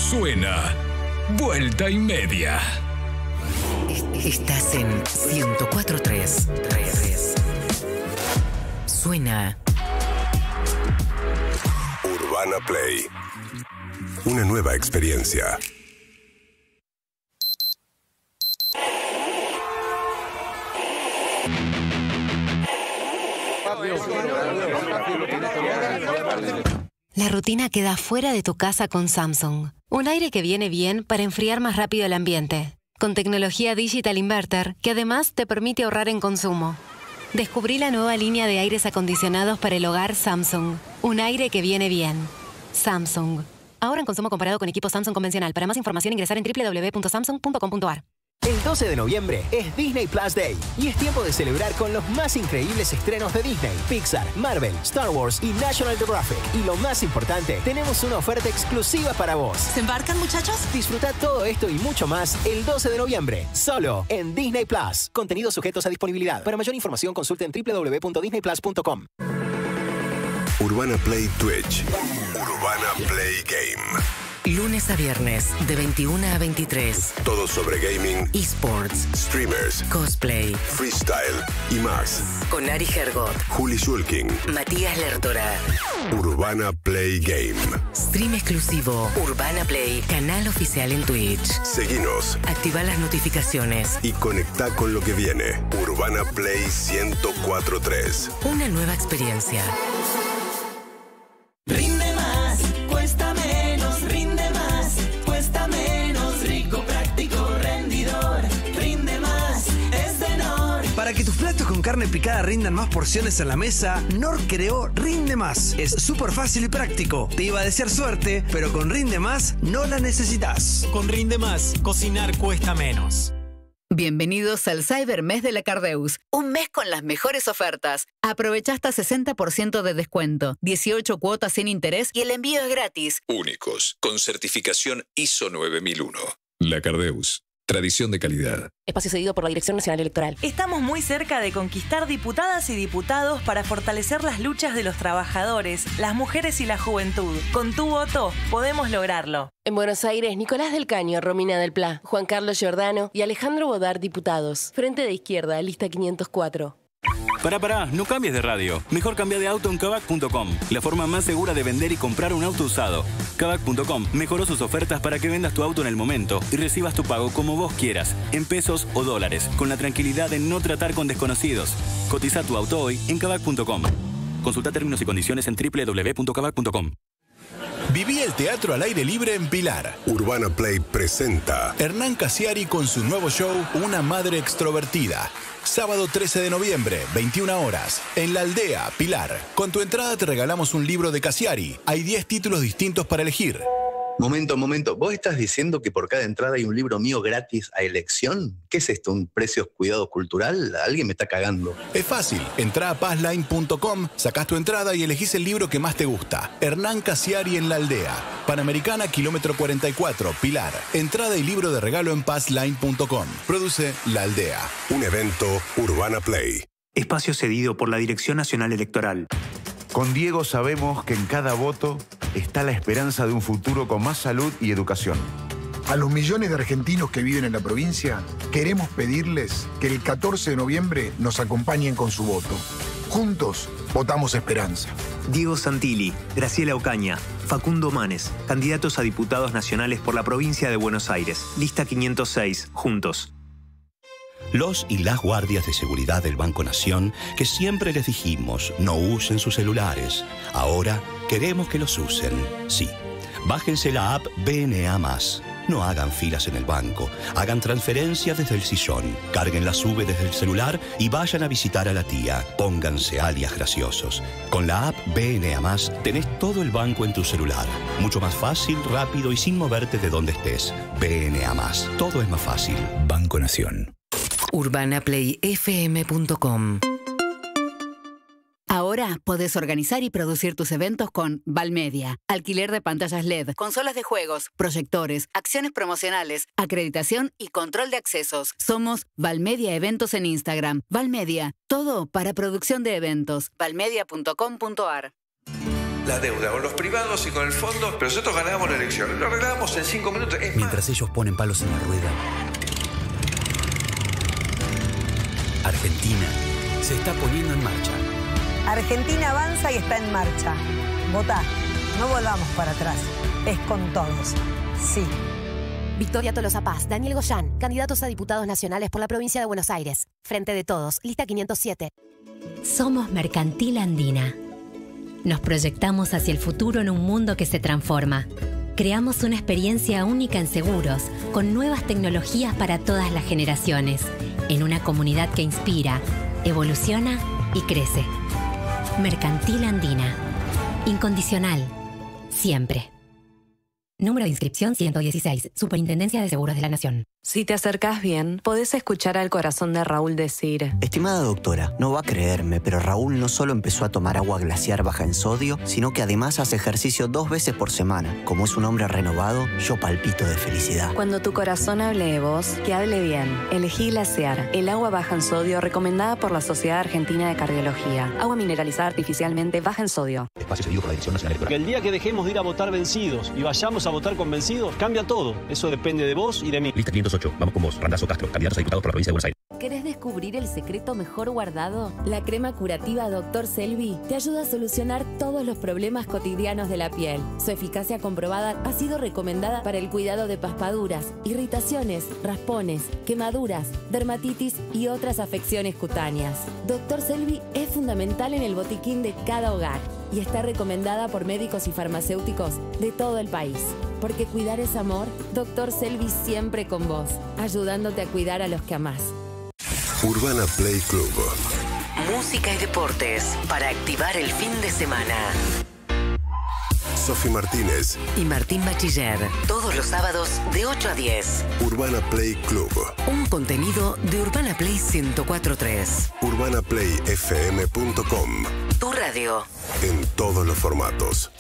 Suena Vuelta y Media. Estás en 104.3. Suena Urbana Play. Una nueva experiencia. La rutina queda fuera de tu casa con Samsung. Un aire que viene bien para enfriar más rápido el ambiente. Con tecnología Digital Inverter, que además te permite ahorrar en consumo. Descubrí la nueva línea de aires acondicionados para el hogar Samsung. Un aire que viene bien. Samsung. Ahora en consumo comparado con equipo Samsung convencional. Para más información ingresar en www.samsung.com.ar. El 12 de noviembre es Disney Plus Day y es tiempo de celebrar con los más increíbles estrenos de Disney, Pixar, Marvel, Star Wars y National Geographic. Y lo más importante, tenemos una oferta exclusiva para vos. ¿Se embarcan, muchachos? Disfruta todo esto y mucho más el 12 de noviembre, solo en Disney Plus. Contenidos sujetos a disponibilidad. Para mayor información consulte en www.disneyplus.com. Urbana Play Twitch. Urbana Play Game. lunes a viernes de 21 a 23. Todo sobre gaming, eSports, streamers, cosplay, freestyle y más. Con Ari Hergot, Juli Schulking, Matías Lertora. Urbana Play Game. Stream exclusivo Urbana Play, canal oficial en Twitch. Seguinos. Activa las notificaciones. Y conecta con lo que viene. Urbana Play 104.3. Una nueva experiencia. Rinde más, cuesta menos, rinde más, cuesta menos, rico, práctico, rendidor, rinde más, es de Nor. Para que tus platos con carne picada rindan más porciones en la mesa, Nor creó Rinde Más. Es súper fácil y práctico. Te iba a desear suerte, pero con Rinde Más no la necesitas. Con Rinde Más, cocinar cuesta menos. Bienvenidos al Cybermes de la Cardeus. Un mes con las mejores ofertas. Aprovecha hasta 60% de descuento, 18 cuotas sin interés y el envío es gratis. Únicos, con certificación ISO 9001. La Cardeus. Tradición de calidad. Espacio cedido por la Dirección Nacional Electoral. Estamos muy cerca de conquistar diputadas y diputados para fortalecer las luchas de los trabajadores, las mujeres y la juventud. Con tu voto podemos lograrlo. En Buenos Aires, Nicolás del Caño, Romina del Pla, Juan Carlos Giordano y Alejandro Bodar, diputados. Frente de Izquierda, lista 504. Pará, no cambies de radio. Mejor cambia de auto en Kavak.com, la forma más segura de vender y comprar un auto usado. Kavak.com mejoró sus ofertas para que vendas tu auto en el momento y recibas tu pago como vos quieras, en pesos o dólares, con la tranquilidad de no tratar con desconocidos. Cotiza tu auto hoy en Kavak.com. Consulta términos y condiciones en www.kavak.com. Viví el teatro al aire libre en Pilar. Urbana Play presenta Hernán Casiari con su nuevo show Una Madre Extrovertida. Sábado 13 de noviembre, 21 horas, en La Aldea, Pilar. Con tu entrada te regalamos un libro de Casiari. Hay 10 títulos distintos para elegir. Momento. ¿Vos estás diciendo que por cada entrada hay un libro mío gratis a elección? ¿Qué es esto? ¿Un precio cuidado cultural? Alguien me está cagando. Es fácil. Entrá a pazline.com, sacás tu entrada y elegís el libro que más te gusta. Hernán Casiari en La Aldea. Panamericana, kilómetro 44, Pilar. Entrada y libro de regalo en pazline.com. Produce La Aldea. Un evento Urbana Play. Espacio cedido por la Dirección Nacional Electoral. Con Diego sabemos que en cada voto está la esperanza de un futuro con más salud y educación. A los millones de argentinos que viven en la provincia, queremos pedirles que el 14 de noviembre nos acompañen con su voto. Juntos, votamos esperanza. Diego Santilli, Graciela Ocaña, Facundo Manes, candidatos a diputados nacionales por la provincia de Buenos Aires. Lista 506, juntos. Los y las guardias de seguridad del Banco Nación, que siempre les dijimos no usen sus celulares, ahora queremos que los usen. Sí, bájense la app BNA+. No hagan filas en el banco, hagan transferencias desde el sillón, carguen la SUBE desde el celular y vayan a visitar a la tía. Pónganse alias graciosos. Con la app BNA+, tenés todo el banco en tu celular. Mucho más fácil, rápido y sin moverte de donde estés. BNA+. Todo es más fácil. Banco Nación. UrbanaPlayFM.com. Ahora podés organizar y producir tus eventos con Valmedia. Alquiler de pantallas LED, consolas de juegos, proyectores, acciones promocionales, acreditación y control de accesos. Somos Valmedia Eventos en Instagram. Valmedia, todo para producción de eventos. valmedia.com.ar. la deuda con los privados y con el fondo, pero nosotros ganábamos la elección. Lo arreglábamos en 5 minutos. Mientras ellos ponen palos en la rueda, Argentina se está poniendo en marcha. Argentina avanza y está en marcha. Votá. No volvamos para atrás. Es con todos. Sí. Victoria Tolosa Paz, Daniel Goyán, candidatos a diputados nacionales por la provincia de Buenos Aires. Frente de Todos, lista 507. Somos Mercantil Andina. Nos proyectamos hacia el futuro en un mundo que se transforma. Creamos una experiencia única en seguros, con nuevas tecnologías para todas las generaciones, en una comunidad que inspira, evoluciona y crece. Mercantil Andina. Incondicional. Siempre. Número de inscripción 116, Superintendencia de Seguros de la Nación. Si te acercás bien, podés escuchar al corazón de Raúl decir: estimada doctora, no va a creerme, pero Raúl no solo empezó a tomar agua glaciar baja en sodio, sino que además hace ejercicio 2 veces por semana. Como es un hombre renovado, yo palpito de felicidad. Cuando tu corazón hable de vos, que hable bien. Elegí Glaciar, el agua baja en sodio recomendada por la Sociedad Argentina de Cardiología. Agua mineralizada artificialmente baja en sodio. Espacio cedido por la Dirección Nacional Electoral. Que el día que dejemos de ir a votar vencidos y vayamos a votar convencidos, cambia todo. Eso depende de vos y de mí. Lista 508. Vamos con vos, Randazzo Castro, candidatos a diputados por la provincia de Buenos Aires. ¿Querés descubrir el secreto mejor guardado? La crema curativa Dr. Selvi te ayuda a solucionar todos los problemas cotidianos de la piel. Su eficacia comprobada ha sido recomendada para el cuidado de paspaduras, irritaciones, raspones, quemaduras, dermatitis y otras afecciones cutáneas. Dr. Selvi es fundamental en el botiquín de cada hogar y está recomendada por médicos y farmacéuticos de todo el país. Porque cuidar es amor, Dr. Selvi siempre con vos, ayudándote a cuidar a los que amás. Urbana Play Club. Música y deportes para activar el fin de semana. Sofi Martínez y Martín Bachiller, todos los sábados de 8 a 10. Urbana Play Club. Un contenido de Urbana Play 104.3. UrbanaPlayFM.com. Tu radio. En todos los formatos.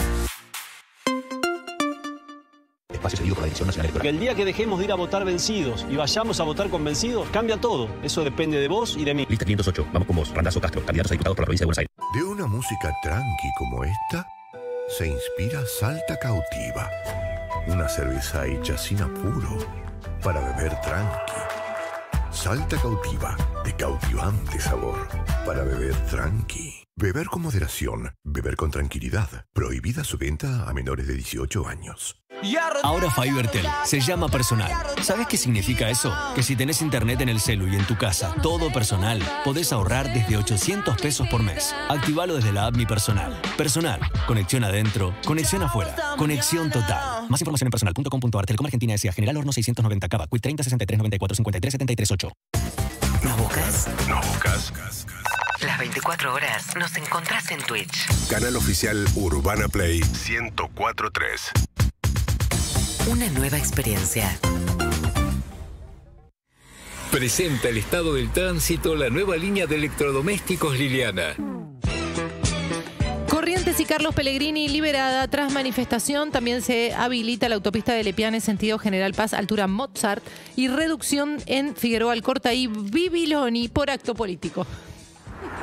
Espacio cedido por la Dirección Nacional Electoral. Que el día que dejemos de ir a votar vencidos y vayamos a votar convencidos, cambia todo. Eso depende de vos y de mí. Lista 508. Vamos con vos, Randazzo Castro, candidatos a diputados por la provincia de Buenos Aires. De una música tranqui como esta, se inspira Salta Cautiva. Una cerveza hecha sin apuro para beber tranqui. Salta Cautiva, de cautivante sabor, para beber tranqui. Beber con moderación, beber con tranquilidad. Prohibida su venta a menores de 18 años. Ahora Fibertel se llama Personal. ¿Sabes qué significa eso? Que si tenés internet en el celu y en tu casa, todo personal, podés ahorrar desde 800 pesos por mes. Activalo desde la app Mi Personal. Personal. Conexión adentro, conexión afuera. Conexión total. Más información en personal.com.ar. Telecom Argentina S.A. General Horno 690 Cava. Quit 30 63 94 53 73 8. ¿Nos buscas? ¿Nos buscas? Las 24 horas nos encontrás en Twitch. Canal oficial Urbana Play 104.3. Una nueva experiencia. Presenta el estado del tránsito la nueva línea de electrodomésticos Liliana. Corrientes y Carlos Pellegrini liberada tras manifestación. También se habilita la autopista de Lepiane sentido General Paz, altura Mozart, y reducción en Figueroa Alcorta y Bibiloni por acto político.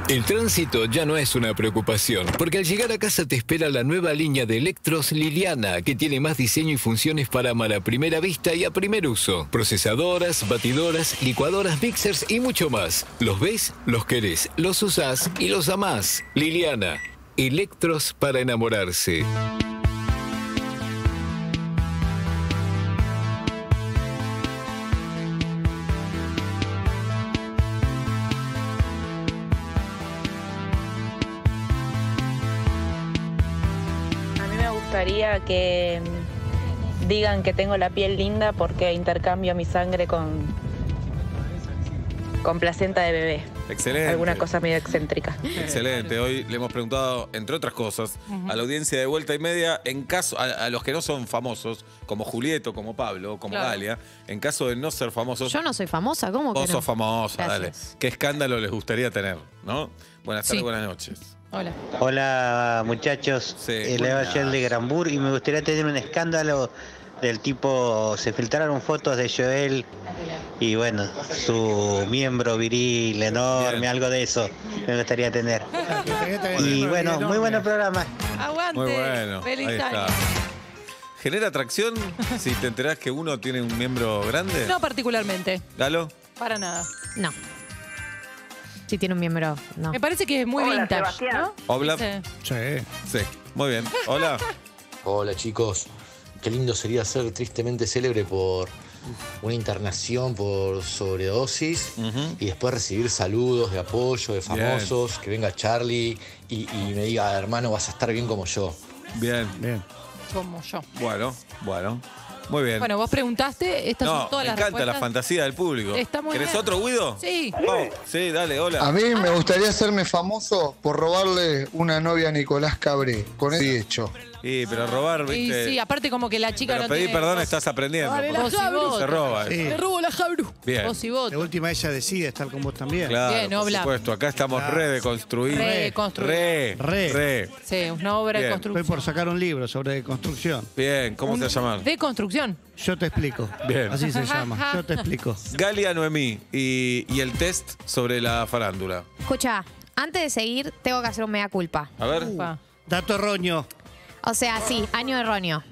El tránsito ya no es una preocupación, porque al llegar a casa te espera la nueva línea de electros Liliana, que tiene más diseño y funciones para amar a primera vista y a primer uso. Procesadoras, batidoras, licuadoras, mixers y mucho más. Los ves, los querés, los usás y los amás. Liliana, electros para enamorarse. Me gustaría que digan que tengo la piel linda porque intercambio mi sangre con placenta de bebé. Excelente. Alguna cosa medio excéntrica. Excelente. Hoy le hemos preguntado, entre otras cosas, a la audiencia de Vuelta y Media, en caso a los que no son famosos, como Julieto, como Pablo, como Galia, en caso de no ser famosos. Yo no soy famosa, ¿cómo que Vos no? sos famosa, Gracias. dale. ¿Qué escándalo les gustaría tener, no? Buenas tardes, buenas noches. Hola. Hola muchachos, Leo Shell de Granbur y me gustaría tener un escándalo del tipo, se filtraron fotos de Joel y bueno, su miembro viril enorme, algo de eso me gustaría tener. Y bueno, muy buen programa. Aguante. Muy bueno. Feliz Ahí año. está. ¿Genera atracción si te enterás que uno tiene un miembro grande? No particularmente. ¿Galo? Para nada. No. Si tiene un miembro, no. Me parece que es muy Hola, vintage, Sebastián. ¿no? ¿Obla? Sí. Sí, muy bien. Hola. Hola chicos, qué lindo sería ser tristemente célebre por una internación por sobredosis y después recibir saludos de apoyo de famosos, que venga Charlie y me diga, hermano, vas a estar bien como yo. Bien. Como yo. Bueno. Muy bien. Bueno, vos preguntaste, estas son todas me las encanta la respuestas. fantasía del público. Está muy ¿Querés bien. otro, Guido? Sí. Vamos. Sí, dale, hola. A mí me gustaría hacerme famoso por robarle una novia a Nicolás Cabré. Con eso hecho. Sí, pero robar, Y viste. sí, aparte como que la chica Pero no pedí tiene... perdón, estás aprendiendo. Vale, la Vos y Jabru. vos. Se roba. Sí. Le robo la Jabru. Bien. Vos y vos. De última ella decide estar con vos también. Claro, Bien, por Obla. supuesto. Acá estamos re deconstruidos. Re. Sí, una obra de Bien. Estoy construcción. por sacar un libro sobre construcción. Bien, ¿cómo se llama? De construcción. Yo te explico. Bien. Así se llama. Yo te explico. Galia Noemí y el test sobre la farándula. Escucha, antes de seguir, tengo que hacer un mea culpa. A ver. Dato erróneo. O sea, sí, año erróneo.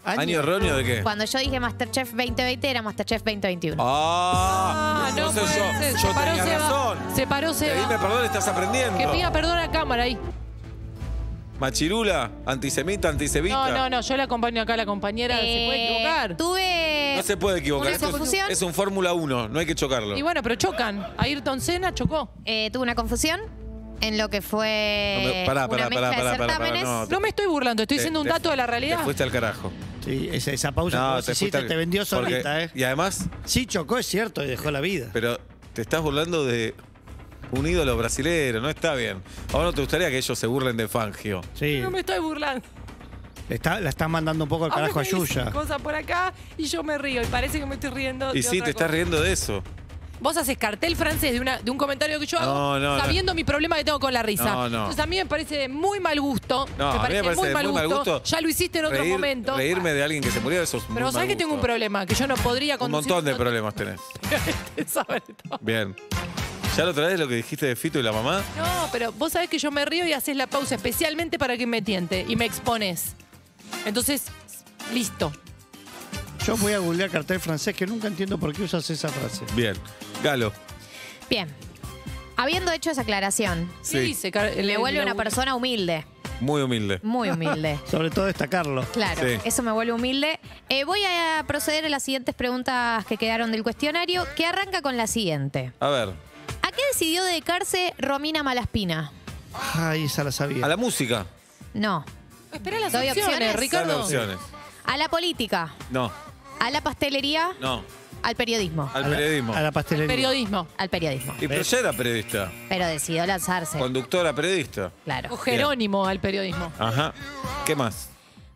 ¿Año erróneo de qué? Cuando yo dije Masterchef 2020 era Masterchef 2021. Ah, no entonces puede ser. yo Se paró tenía Seba. razón. Se paró Seba. Dime perdón, estás aprendiendo. Que pida perdón a cámara ahí. Machirula, antisemita, antisevita. No, yo le acompaño acá a la compañera. ¿Se puede equivocar? Tuve... No se puede equivocar. ¿Una Esto confusión? es un Fórmula 1, no hay que chocarlo. Y bueno, pero chocan. Ayrton Senna chocó. Tuve una confusión en lo que fue una mezcla de certámenes. No me estoy burlando, estoy diciendo un dato de la realidad. Te fuiste al carajo. Sí, esa pausa que vos hiciste te vendió solita, ¿eh? Y además... Sí, chocó, es cierto, y dejó la vida. Pero te estás burlando de un ídolo brasilero, no está bien. ¿A vos no te gustaría que ellos se burlen de Fangio? Sí. No me estoy burlando. La estás mandando un poco al A mí carajo a me dicen Yuya. cosas por acá y yo me río y parece que me estoy riendo. Y de sí, otra te estás cosa. riendo de eso. Vos haces cartel francés de un comentario que yo hago No, sabiendo mi problema que tengo con la risa. No. Entonces a mí me parece de muy mal gusto. No, a mí me parece de muy mal gusto. Ya lo hiciste en otro momento. Reírme de alguien que se murió, eso es muy Pero mal sabés que tengo un gusto. problema, que yo no podría Un conducir. montón de problemas tenés. Bien. ¿Ya lo traes lo que dijiste de Fito y la mamá? No, pero vos sabés que yo me río y haces la pausa especialmente para que me tiente y me expones. Entonces, listo. Yo voy a googlear cartel francés que nunca entiendo por qué usas esa frase. Bien. Galo. Bien. Habiendo hecho esa aclaración, Sí. me vuelve una persona humilde. Muy humilde. Muy humilde. Sobre todo destacarlo. Claro, Sí. eso me vuelve humilde. Voy a proceder a las siguientes preguntas que quedaron del cuestionario, que arranca con la siguiente. A ver. ¿A qué decidió dedicarse Romina Malaspina? Ay, esa la sabía. A la música. No. Espera las ¿Doy opciones, opciones? Ricardo. Dame opciones. A la política, No. a la pastelería, No. al periodismo. Al periodismo. A la pastelería. Periodismo. Al periodismo. Y pero ya era periodista. Pero decidió lanzarse. Conductora periodista. Claro. O Jerónimo al periodismo. Ajá. ¿Qué más?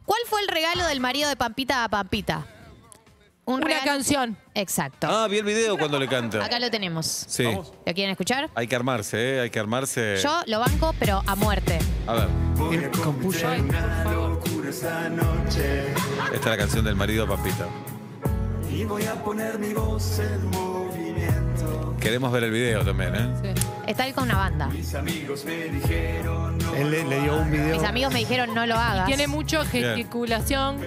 ¿Cuál fue el regalo del marido de Pampita a Pampita? Una canción. Exacto. Ah, vi el video cuando le canta. Acá lo tenemos. Sí. ¿Lo quieren escuchar? Hay que armarse, ¿eh? Hay que armarse. Yo lo banco, pero a muerte. A ver. Compuso. Esta es la canción del marido de Pampita. Y voy a poner mi voz en movimiento. Queremos ver el video también, ¿eh? Está él con una banda. Mis amigos me dijeron no. Él le dio un video. Mis amigos me dijeron no lo hagas. Tiene mucho gesticulación.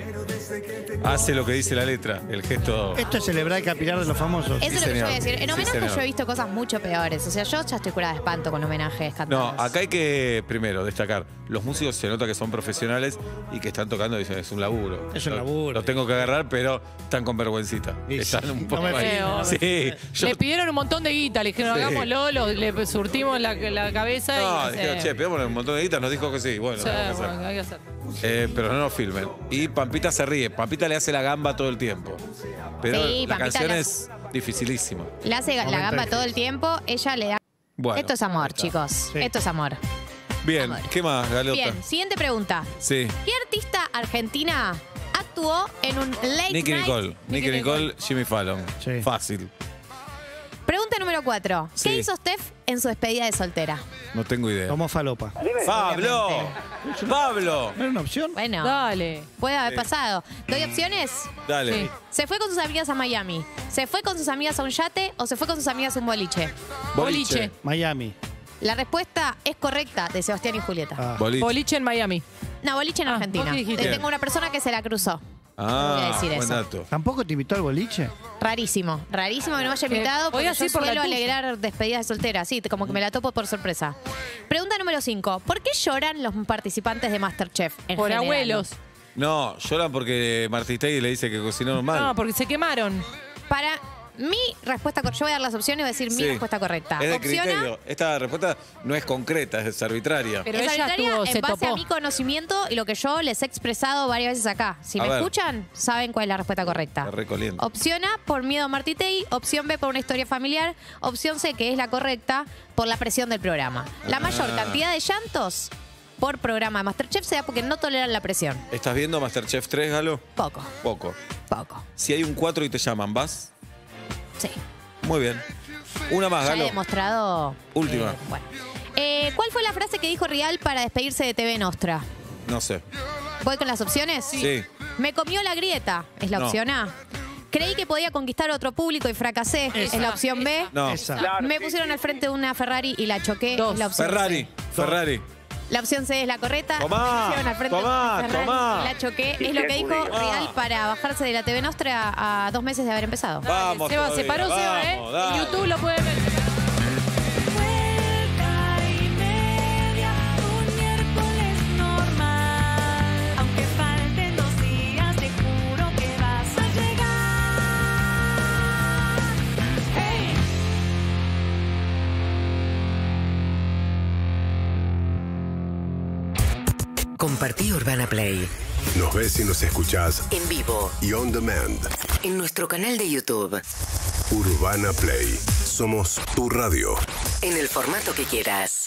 Hace lo que dice la letra, el gesto. Esto es celebrar el capilar de los famosos. Eso es lo que yo voy a decir. En Sí, homenaje señor. yo he visto cosas mucho peores. O sea, yo ya estoy curada de espanto con homenajes cantados. No, acá hay que, primero, destacar. Los músicos se nota que son profesionales y que están tocando y dicen, es un laburo. Es un laburo. Lo tengo que agarrar, pero están con vergüencita. Y Están sí, un no poco me ahí. feo. Sí. Yo, Le pidieron un montón de guita, le dijeron, Sí. hagámoslo, le surtimos la cabeza no, y... dijeron, che, pidámosle un montón de guitas, nos dijo que sí. Bueno, Sí, lo vamos a bueno, hacer. hay que hacer. Pero no nos filmen. Y Pampita se ríe. Pampita le hace la gamba todo el tiempo. Pero Sí, la Pampita canción le- es dificilísima. Le hace la gamba todo el tiempo. Ella le da... Bueno, Esto es amor, ahí está. chicos. Sí. Esto es amor. Bien, ¿qué más, Galota? Bien, siguiente pregunta. Sí. ¿Qué artista argentina actuó en un late Nicky night? Nicole. Nicky Nicole, Jimmy Fallon. Fácil. Pregunta número número 4. ¿Qué Sí. hizo Steph en su despedida de soltera? No tengo idea. Tomó falopa. ¡Pablo! ¡Pablo! ¿No era una opción? Bueno, Dale. puede haber Sí. pasado. ¿Doy opciones? Dale. Sí. ¿Se fue con sus amigas a Miami? ¿Se fue con sus amigas a un yate? ¿O se fue con sus amigas a un boliche? Boliche. Miami. La respuesta es correcta de Sebastián y Julieta. Ah. Boliche en Miami. No, boliche en Argentina. ¿vos qué dijiste? Tengo una persona que se la cruzó. Voy a Ah, decir buen eso. dato. ¿Tampoco te invitó al boliche? Rarísimo. Rarísimo que no me haya invitado voy porque así yo por la suelo tuya. alegrar despedidas de soltera. Sí, como que me la topo por sorpresa. Pregunta número 5. ¿Por qué lloran los participantes de MasterChef en Por general? abuelos. No, lloran porque Martistegui le dice que cocinó mal. No, porque se quemaron. Para mi respuesta, yo voy a dar las opciones y voy a decir mi Sí. respuesta correcta. Es de Opción A, criterio. Esta respuesta no es concreta, es arbitraria. Pero es ella arbitraria estuvo, en se base a topó. mi conocimiento y lo que yo les he expresado varias veces acá. Si A me ver. escuchan, saben cuál es la respuesta correcta. Está recoliendo. Opción A, por miedo a Martitei. Opción B, por una historia familiar. Opción C, que es la correcta, por la presión del programa. La mayor cantidad de llantos por programa de MasterChef se da porque no toleran la presión. ¿Estás viendo Masterchef 3, Galo? Poco, Poco. poco. Si hay un 4 y te llaman, ¿vas? Sí. Muy bien. Una más, Ya he Galo. demostrado. Última. Bueno. ¿Cuál fue la frase que dijo Rial para despedirse de TV Nostra? No sé. ¿Voy con las opciones? Sí. Me comió la grieta, es la No. opción A. Creí que podía conquistar otro público y fracasé, es la opción B. No. Me pusieron al frente de una Ferrari y la choqué, es la opción Ferrari. C. Ferrari. La opción C es la correcta. Tomá, Me pusieron al frente tomá, de una Ferrari tomá. y la choqué, es lo que dijo Rial para bajarse de la TV Nostra a 2 meses de haber empezado. Vamos. Seba, se paró todavía, Seba, vamos, En dale. YouTube lo pueden ver. Un miércoles normal. Aunque falten 2 días, te juro que vas a llegar. Hey. Compartí Urbana Play Nos ves y nos escuchás en vivo y on demand. en nuestro canal de YouTube, Urbana Play. Somos tu radio. en el formato que quieras.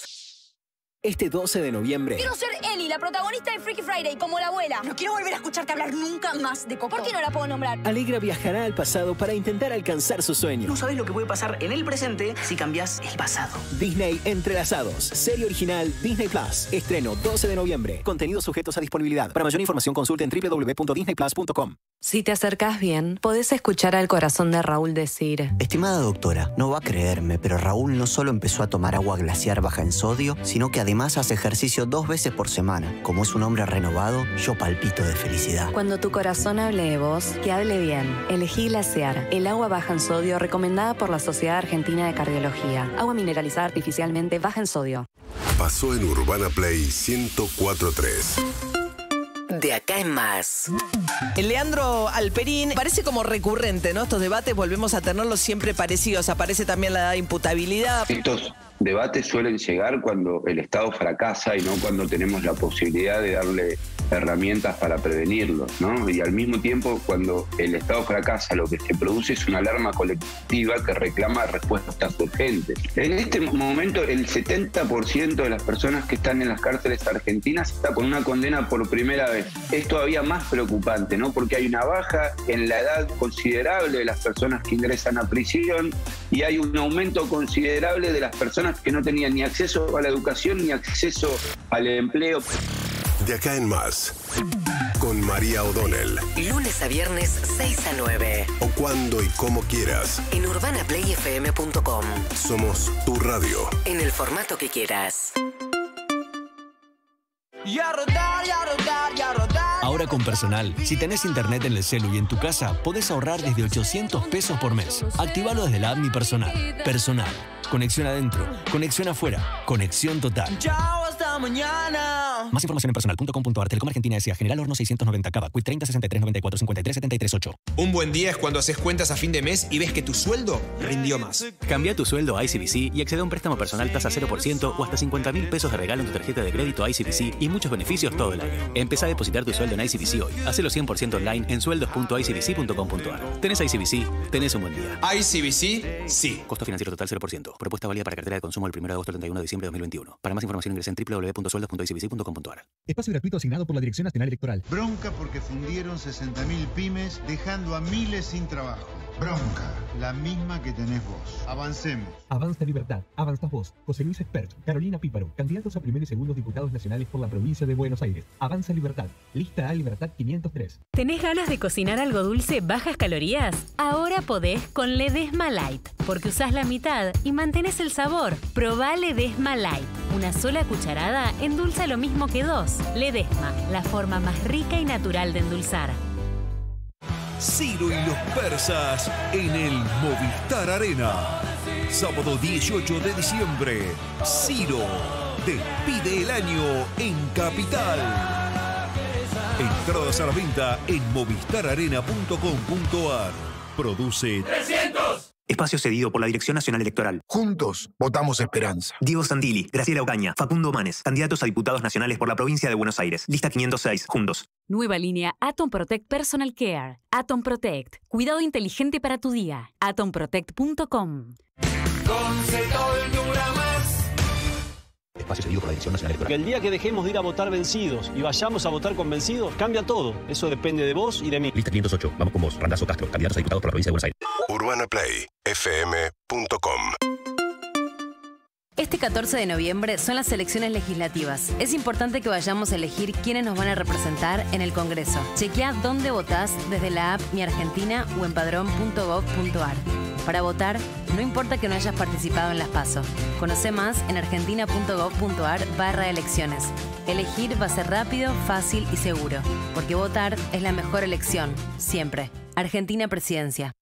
Este 12 de noviembre, Quiero ser Ellie, la protagonista de Freaky Friday, como la abuela. No quiero volver a escucharte hablar nunca más de Coco. ¿Por qué no la puedo nombrar? Alegra viajará al pasado para intentar alcanzar su sueño. No sabes lo que puede pasar en el presente si cambias el pasado. Disney Entrelazados, serie original Disney Plus. Estreno 12 de noviembre. Contenidos sujetos a disponibilidad. Para mayor información consulten www.disneyplus.com. Si te acercás bien, podés escuchar al corazón de Raúl decir: Estimada doctora, no va a creerme, pero Raúl no solo empezó a tomar agua glaciar baja en sodio, sino que además hace ejercicio 2 veces por semana. Como es un hombre renovado, yo palpito de felicidad. Cuando tu corazón hable de vos, que hable bien. Elegí Glaciar, el agua baja en sodio recomendada por la Sociedad Argentina de Cardiología. Agua mineralizada artificialmente baja en sodio. Pasó en Urbana Play 104.3. De acá en más. El Leandro Alperín parece como recurrente, ¿no? Estos debates volvemos a tenerlos siempre parecidos. Aparece también la edad de imputabilidad. Estos debates suelen llegar cuando el Estado fracasa y no cuando tenemos la posibilidad de darle herramientas para prevenirlos, ¿no? Y al mismo tiempo, cuando el Estado fracasa, lo que se produce es una alarma colectiva que reclama respuestas urgentes. En este momento, el 70% de las personas que están en las cárceles argentinas está con una condena por primera vez. Es todavía más preocupante, ¿no? Porque hay una baja en la edad considerable de las personas que ingresan a prisión y hay un aumento considerable de las personas que no tenían ni acceso a la educación ni acceso al empleo. De acá en más, con María O'Donnell. Lunes a viernes, 6 a 9. O cuando y como quieras. En urbanaplayfm.com. Somos tu radio. En el formato que quieras. Y a rodar, y a rodar, y a rodar. Ahora con Personal, si tenés internet en el celu y en tu casa, podés ahorrar desde 800 pesos por mes. Activalo desde la app Mi Personal. Personal. Conexión adentro, conexión afuera, conexión total. Chao, hasta mañana. Más información en personal.com.ar. Telecom Argentina S.A. General Horno 690 Cava. Quit 30 63 94 53 73 8. Un buen día es cuando haces cuentas a fin de mes y ves que tu sueldo rindió más. Cambia tu sueldo a ICBC y accede a un préstamo personal tasa 0% o hasta 50.000 pesos de regalo en tu tarjeta de crédito ICBC y muchos beneficios todo el año. Empezá a depositar tu sueldo en ICBC hoy. Hacelo 100% online en sueldos.icbc.com.ar. Tenés ICBC, tenés un buen día. ICBC, sí. Costo financiero total 0%. Propuesta válida para cartera de consumo el 1 de agosto al 31 de diciembre de 2021. Para más información ingresa en www.sueldos.icbc.com.ar. Espacio gratuito asignado por la Dirección Nacional Electoral. Bronca porque fundieron 60.000 pymes, dejando a miles sin trabajo. Bronca, la misma que tenés vos. Avancemos. Avanza Libertad, avanzás vos. José Luis Espert, Carolina Píparo, candidatos a primer y segundo diputados nacionales por la provincia de Buenos Aires. Avanza Libertad, lista A Libertad 503. ¿Tenés ganas de cocinar algo dulce, bajas calorías? Ahora podés con Ledesma Light, porque usás la mitad y mantenés el sabor. Probá Ledesma Light. Una sola cucharada endulza lo mismo que 2. Ledesma, la forma más rica y natural de endulzar. Ciro y los persas en el Movistar Arena. Sábado 18 de diciembre. Ciro despide el año en Capital. Entradas a la venta en movistararena.com.ar. Produce 300. Espacio cedido por la Dirección Nacional Electoral. Juntos votamos esperanza. Diego Santilli, Graciela Ocaña, Facundo Manes, candidatos a diputados nacionales por la provincia de Buenos Aires. Lista 506, juntos. Nueva línea Atom Protect Personal Care. Atom Protect. Cuidado inteligente para tu día. atomprotect.com. Con Cetol dura más. Espacio cedido por la Dirección Nacional Electoral. Que el día que dejemos de ir a votar vencidos y vayamos a votar convencidos, cambia todo. Eso depende de vos y de mí. Lista 508. Vamos con vos. Randazzo Castro, candidatos a diputados por la provincia de Buenos Aires. UrbanaPlayFM.com. Este 14 de noviembre son las elecciones legislativas. Es importante que vayamos a elegir quiénes nos van a representar en el Congreso. Chequea dónde votás desde la app Mi Argentina o en padrón.gov.ar. Para votar, no importa que no hayas participado en las PASO. Conoce más en argentina.gov.ar/elecciones. Elegir va a ser rápido, fácil y seguro. Porque votar es la mejor elección, siempre. Argentina Presidencia.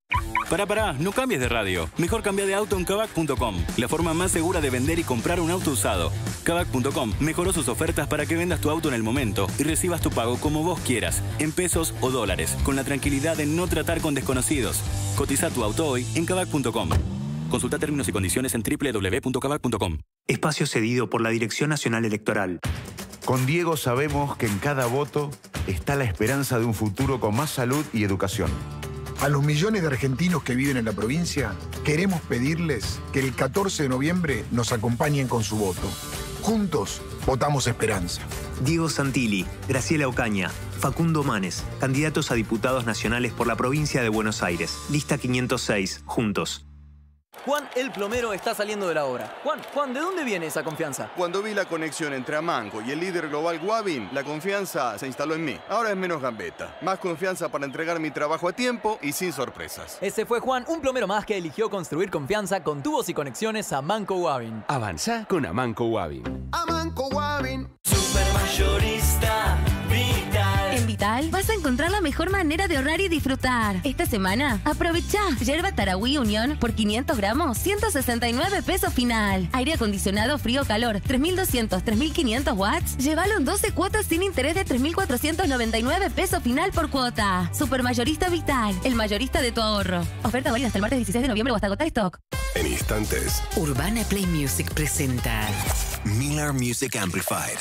Pará, no cambies de radio. Mejor cambia de auto en Kavak.com, la forma más segura de vender y comprar un auto usado. Kavak.com mejoró sus ofertas para que vendas tu auto en el momento y recibas tu pago como vos quieras, en pesos o dólares, con la tranquilidad de no tratar con desconocidos. Cotiza tu auto hoy en Kavak.com. Consulta términos y condiciones en www.kavak.com. Espacio cedido por la Dirección Nacional Electoral. Con Diego sabemos que en cada voto está la esperanza de un futuro con más salud y educación. A los millones de argentinos que viven en la provincia, queremos pedirles que el 14 de noviembre nos acompañen con su voto. Juntos, votamos esperanza. Diego Santilli, Graciela Ocaña, Facundo Manes, candidatos a diputados nacionales por la provincia de Buenos Aires. Lista 506, juntos. Juan el plomero está saliendo de la obra. Juan, ¿de dónde viene esa confianza? Cuando vi la conexión entre Amanco y el líder global Wavin, la confianza se instaló en mí. Ahora es menos gambeta, más confianza para entregar mi trabajo a tiempo y sin sorpresas. Ese fue Juan, un plomero más que eligió construir confianza con tubos y conexiones Amanco Wavin. Avanza con Amanco Wavin. Amanco Wavin. Supermayorista Vital. En Vital vas a encontrar la mejor manera de ahorrar y disfrutar. Esta semana, aprovecha. Yerba Tarahui Unión por 500 gramos, 169 pesos final. Aire acondicionado frío-calor, 3.200, 3.500 watts. Llévalo en 12 cuotas sin interés de 3.499 pesos final por cuota. Supermayorista Vital, el mayorista de tu ahorro. Oferta válida hasta el martes 16 de noviembre o hasta agotar stock. En instantes, Urbana Play Music presenta Miller Music Amplified.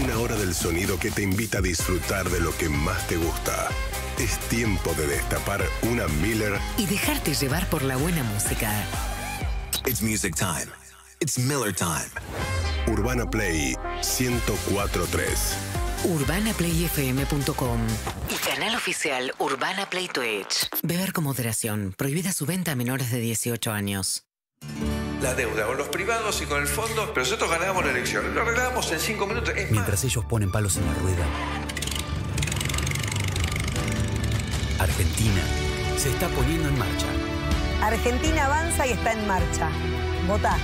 Una hora del sonido que te invita a disfrutar de lo que más te gusta. Es tiempo de destapar una Miller y dejarte llevar por la buena música. It's music time. It's Miller time. Urbana Play 104.3. UrbanaPlayFM.com. Y canal oficial Urbana Play Twitch. Beber con moderación. Prohibida su venta a menores de 18 años. La deuda con los privados y con el fondo, pero nosotros ganábamos la elección. Lo arreglábamos en 5 minutos. Mientras ellos ponen palos en la rueda, Argentina se está poniendo en marcha. Argentina avanza y está en marcha. Votá.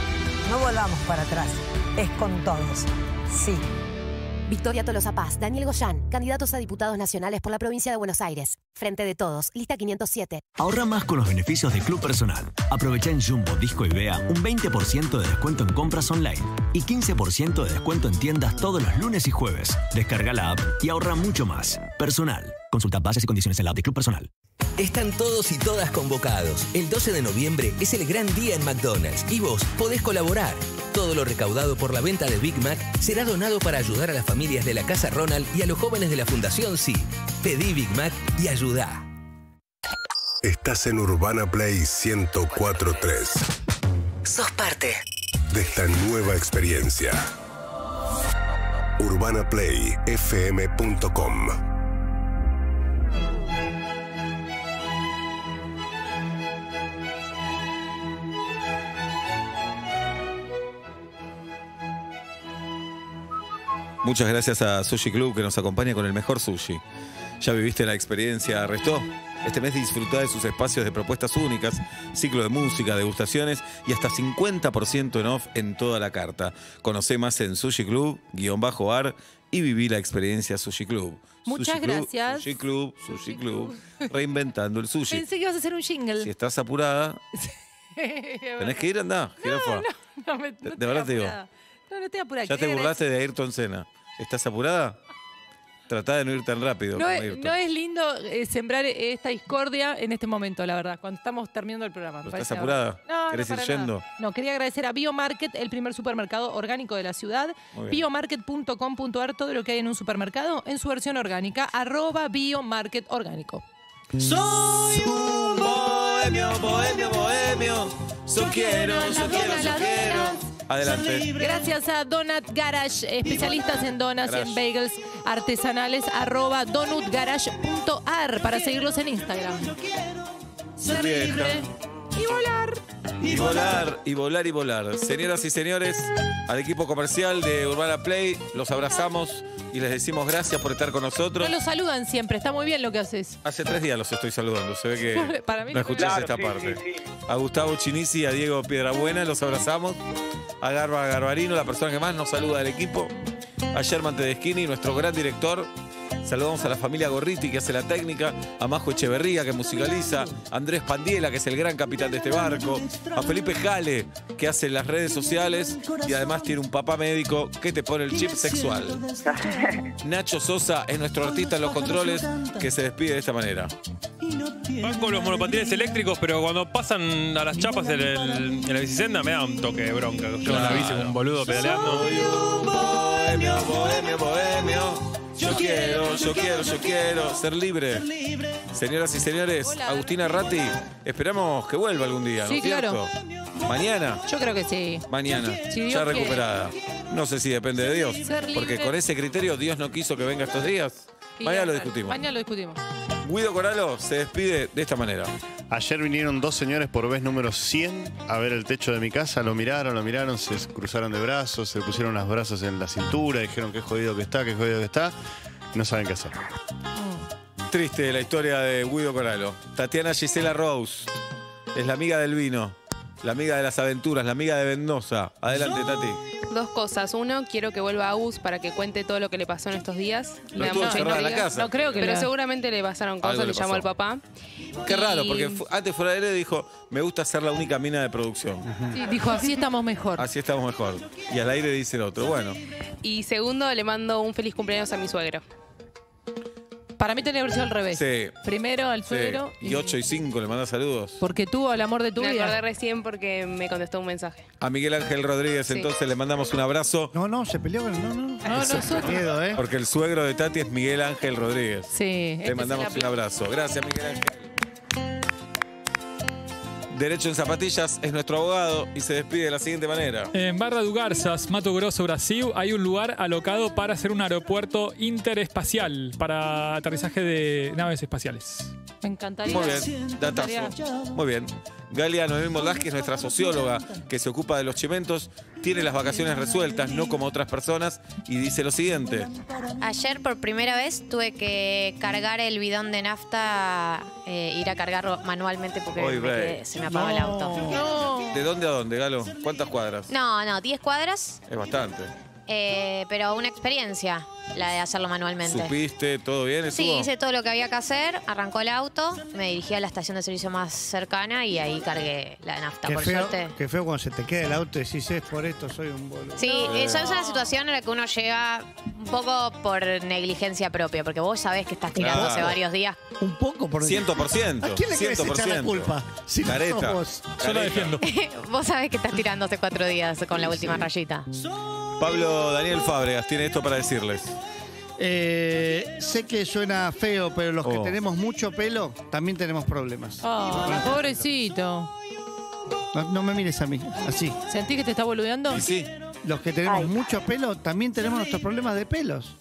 No volvamos para atrás. Es con todos. Sí. Victoria Tolosa Paz, Daniel Goyán, candidatos a diputados nacionales por la provincia de Buenos Aires. Frente de Todos, lista 507. Ahorra más con los beneficios de Club Personal. Aprovecha en Jumbo, Disco y Bea un 20% de descuento en compras online y 15% de descuento en tiendas todos los lunes y jueves. Descarga la app y ahorra mucho más. Personal. Consulta bases y condiciones en la app de Club Personal. Están todos y todas convocados. El 12 de noviembre es el gran día en McDonald's y vos podés colaborar. Todo lo recaudado por la venta de Big Mac será donado para ayudar a las familias de la Casa Ronald y a los jóvenes de la Fundación Sí. Pedí Big Mac y ayudá. Estás en Urbana Play 104.3. Sos parte de esta nueva experiencia. UrbanaPlayFM.com. Muchas gracias a Sushi Club que nos acompaña con el mejor sushi. ¿Ya viviste la experiencia Restó? Este mes disfruta de sus espacios de propuestas únicas, ciclo de música, degustaciones y hasta 50% en off en toda la carta. Conoce más en Sushi Club-ar y viví la experiencia Sushi Club. Muchas Sushi Club, gracias. Sushi Club, reinventando el sushi. Pensé que ibas a hacer un jingle. Si estás apurada, tenés que ir, andá, jirafa. No De verdad te digo. No estoy apurada. Ya te burlaste de Ayrton Senna. ¿Estás apurada? Tratá de no ir tan rápido. No como es, Ayrton. no es lindo sembrar esta discordia en este momento, la verdad, cuando estamos terminando el programa. me ¿Estás parece apurada? No, ¿Querés ir para nada. yendo? No, quería agradecer a Biomarket, el primer supermercado orgánico de la ciudad. Muy bien. Biomarket.com.ar, todo lo que hay en un supermercado en su versión orgánica. @biomarketorgánico. Soy un bohemio, bohemio, bohemio. Yo quiero. Adelante. Gracias a Donut Garage, especialistas en donuts y en bagels artesanales, @donutgarage.ar para seguirlos en Instagram. Ser Vieja. libre y volar. Y volar, y volar, y volar. Señoras y señores, al equipo comercial de Urbana Play, los abrazamos y les decimos gracias por estar con nosotros. No lo saludan siempre, está muy bien lo que haces. Hace 3 días los estoy saludando, se ve que Para mí no no me- escuchás Claro, esta sí, parte. sí, A Gustavo Chinisi, a Diego Piedrabuena, los abrazamos. A Garba Garbarino, la persona que más nos saluda del equipo. A Sherman Tedeschini, nuestro gran director. Saludamos a la familia Gorriti, que hace la técnica. A Majo Echeverría, que musicaliza. A Andrés Pandiela, que es el gran capitán de este barco. A Felipe Jale, que hace las redes sociales. Y además tiene un papá médico que te pone el chip sexual. Nacho Sosa es nuestro artista en los controles, que se despide de esta manera. Van con los monopatines eléctricos, pero cuando pasan a las chapas en la bicicenda me da un toque de bronca. Yo en la bici con un boludo pedaleando. Bohemio, bohemio, bohemio. Yo quiero ser libre. Señoras y señores, Agustina Ratti, esperamos que vuelva algún día, ¿no Sí, es cierto? Mañana. Yo creo que sí. Mañana, Si Dios ya quiere. recuperada. No sé si depende de Dios, Ser libre. porque con ese criterio Dios no quiso que venga estos días. Mañana lo discutimos. Mañana lo discutimos. Guido Coralo se despide de esta manera. Ayer vinieron 2 señores por vez número 100 a ver el techo de mi casa, lo miraron, se cruzaron de brazos, se pusieron los brazos en la cintura, dijeron qué jodido que está, no saben qué hacer. Triste la historia de Guido Coralo. Tatiana Gisela Rose es la amiga del vino, la amiga de las aventuras, la amiga de Mendoza. Adelante, Tati. 2 cosas. Uno, quiero que vuelva Agus para que cuente todo lo que le pasó en estos días. Pero estuvo encerrada en la casa. No creo que Pero la- seguramente le pasaron Algo cosas, le le llamó al pasó. papá. Qué raro, Y- porque antes fuera de aire dijo, me gusta ser la única mina de producción. Sí, dijo, así estamos mejor. Así estamos mejor. Y al aire dice el otro. Bueno, Y segundo, le mando un feliz cumpleaños a mi suegro. Para mí tenía que haber sido al revés. sí. Primero al sí. suegro. Y 8 y 5 le manda saludos. Porque tuvo el amor de tu Me vida. acordé recién porque me contestó un mensaje. A Miguel Ángel Rodríguez, Sí. entonces le mandamos un abrazo. No, se peleó con no. Miedo, Porque el suegro de Tati es Miguel Ángel Rodríguez. Sí. Le mandamos un abrazo. Gracias, Miguel Ángel. Derecho en Zapatillas es nuestro abogado y se despide de la siguiente manera. En Barra do Garças, Mato Grosso, Brasil, hay un lugar alocado para hacer un aeropuerto interespacial para aterrizaje de naves espaciales. Me encantaría. Muy bien, datazo. Muy bien. Galia Noemí Moldavsky es nuestra socióloga que se ocupa de los chimentos. Tiene las vacaciones resueltas, no como otras personas, y dice lo siguiente. Ayer por primera vez tuve que cargar el bidón de nafta, ir a cargarlo manualmente porque Oy, vey. se me apagó el auto. ¿De dónde a dónde, Galo? ¿Cuántas cuadras? No, 10 cuadras, Es bastante. pero una experiencia la de hacerlo manualmente. ¿Supiste? ¿Todo bien? Sí, ¿Estuvo? hice todo lo que había que hacer, arrancó el auto, me dirigí a la estación de servicio más cercana y ahí cargué la nafta, por suerte. Qué feo cuando se te queda el auto y decís, es por esto, soy un boludo. Sí, esa es una situación en la que uno llega un poco por negligencia propia, porque vos sabés que estás tirando hace Claro. varios días. Un poco por 100%. ¿A quién le querés echar la culpa? Si no Careta. vos. Yo la defiendo. Vos sabés que estás tirando hace 4 días con la última rayita. Pablo Daniel Fábregas tiene esto para decirles. Sé que suena feo, pero los que Oh. tenemos mucho pelo también tenemos problemas. Pobrecito. No me mires a mí, así. ¿Sentís que te está boludeando? Y sí. Los que tenemos mucho pelo también tenemos nuestros problemas de pelos.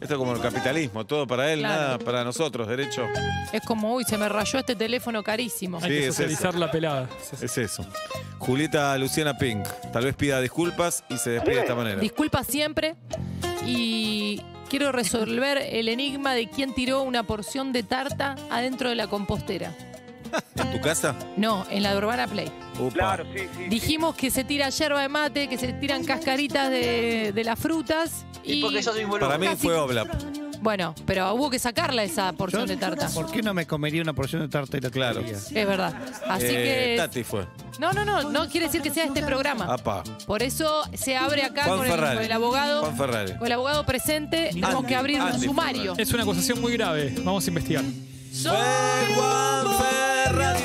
Esto es como el capitalismo, todo para él, Claro. nada para nosotros, derecho. Es como, uy, se me rayó este teléfono carísimo. Sí, es eso. la pelada. Es eso. Julieta Luciana Pink, tal vez pida disculpas y se despide de esta manera. Disculpa siempre. y quiero resolver el enigma de quién tiró una porción de tarta adentro de la compostera. ¿En tu casa? No, en la de Urbana Play. Upa. Claro, sí. Dijimos que se tira yerba de mate, que se tiran cascaritas de las frutas. Y porque yo soy boludo. Para mí fue Oblap. Bueno, pero hubo que sacarla esa porción de tarta. ¿Por qué no me comería una porción de tarta y la Claro. tiraría? Es verdad. Así que... Tati fue. No quiere decir que sea este programa. Apa. Por eso se abre acá Juan con Ferrari. el abogado. Juan Ferrari. Con el abogado presente, tenemos que abrir un Andy sumario. Es una acusación muy grave. Vamos a investigar. Fue Juan Ferrari.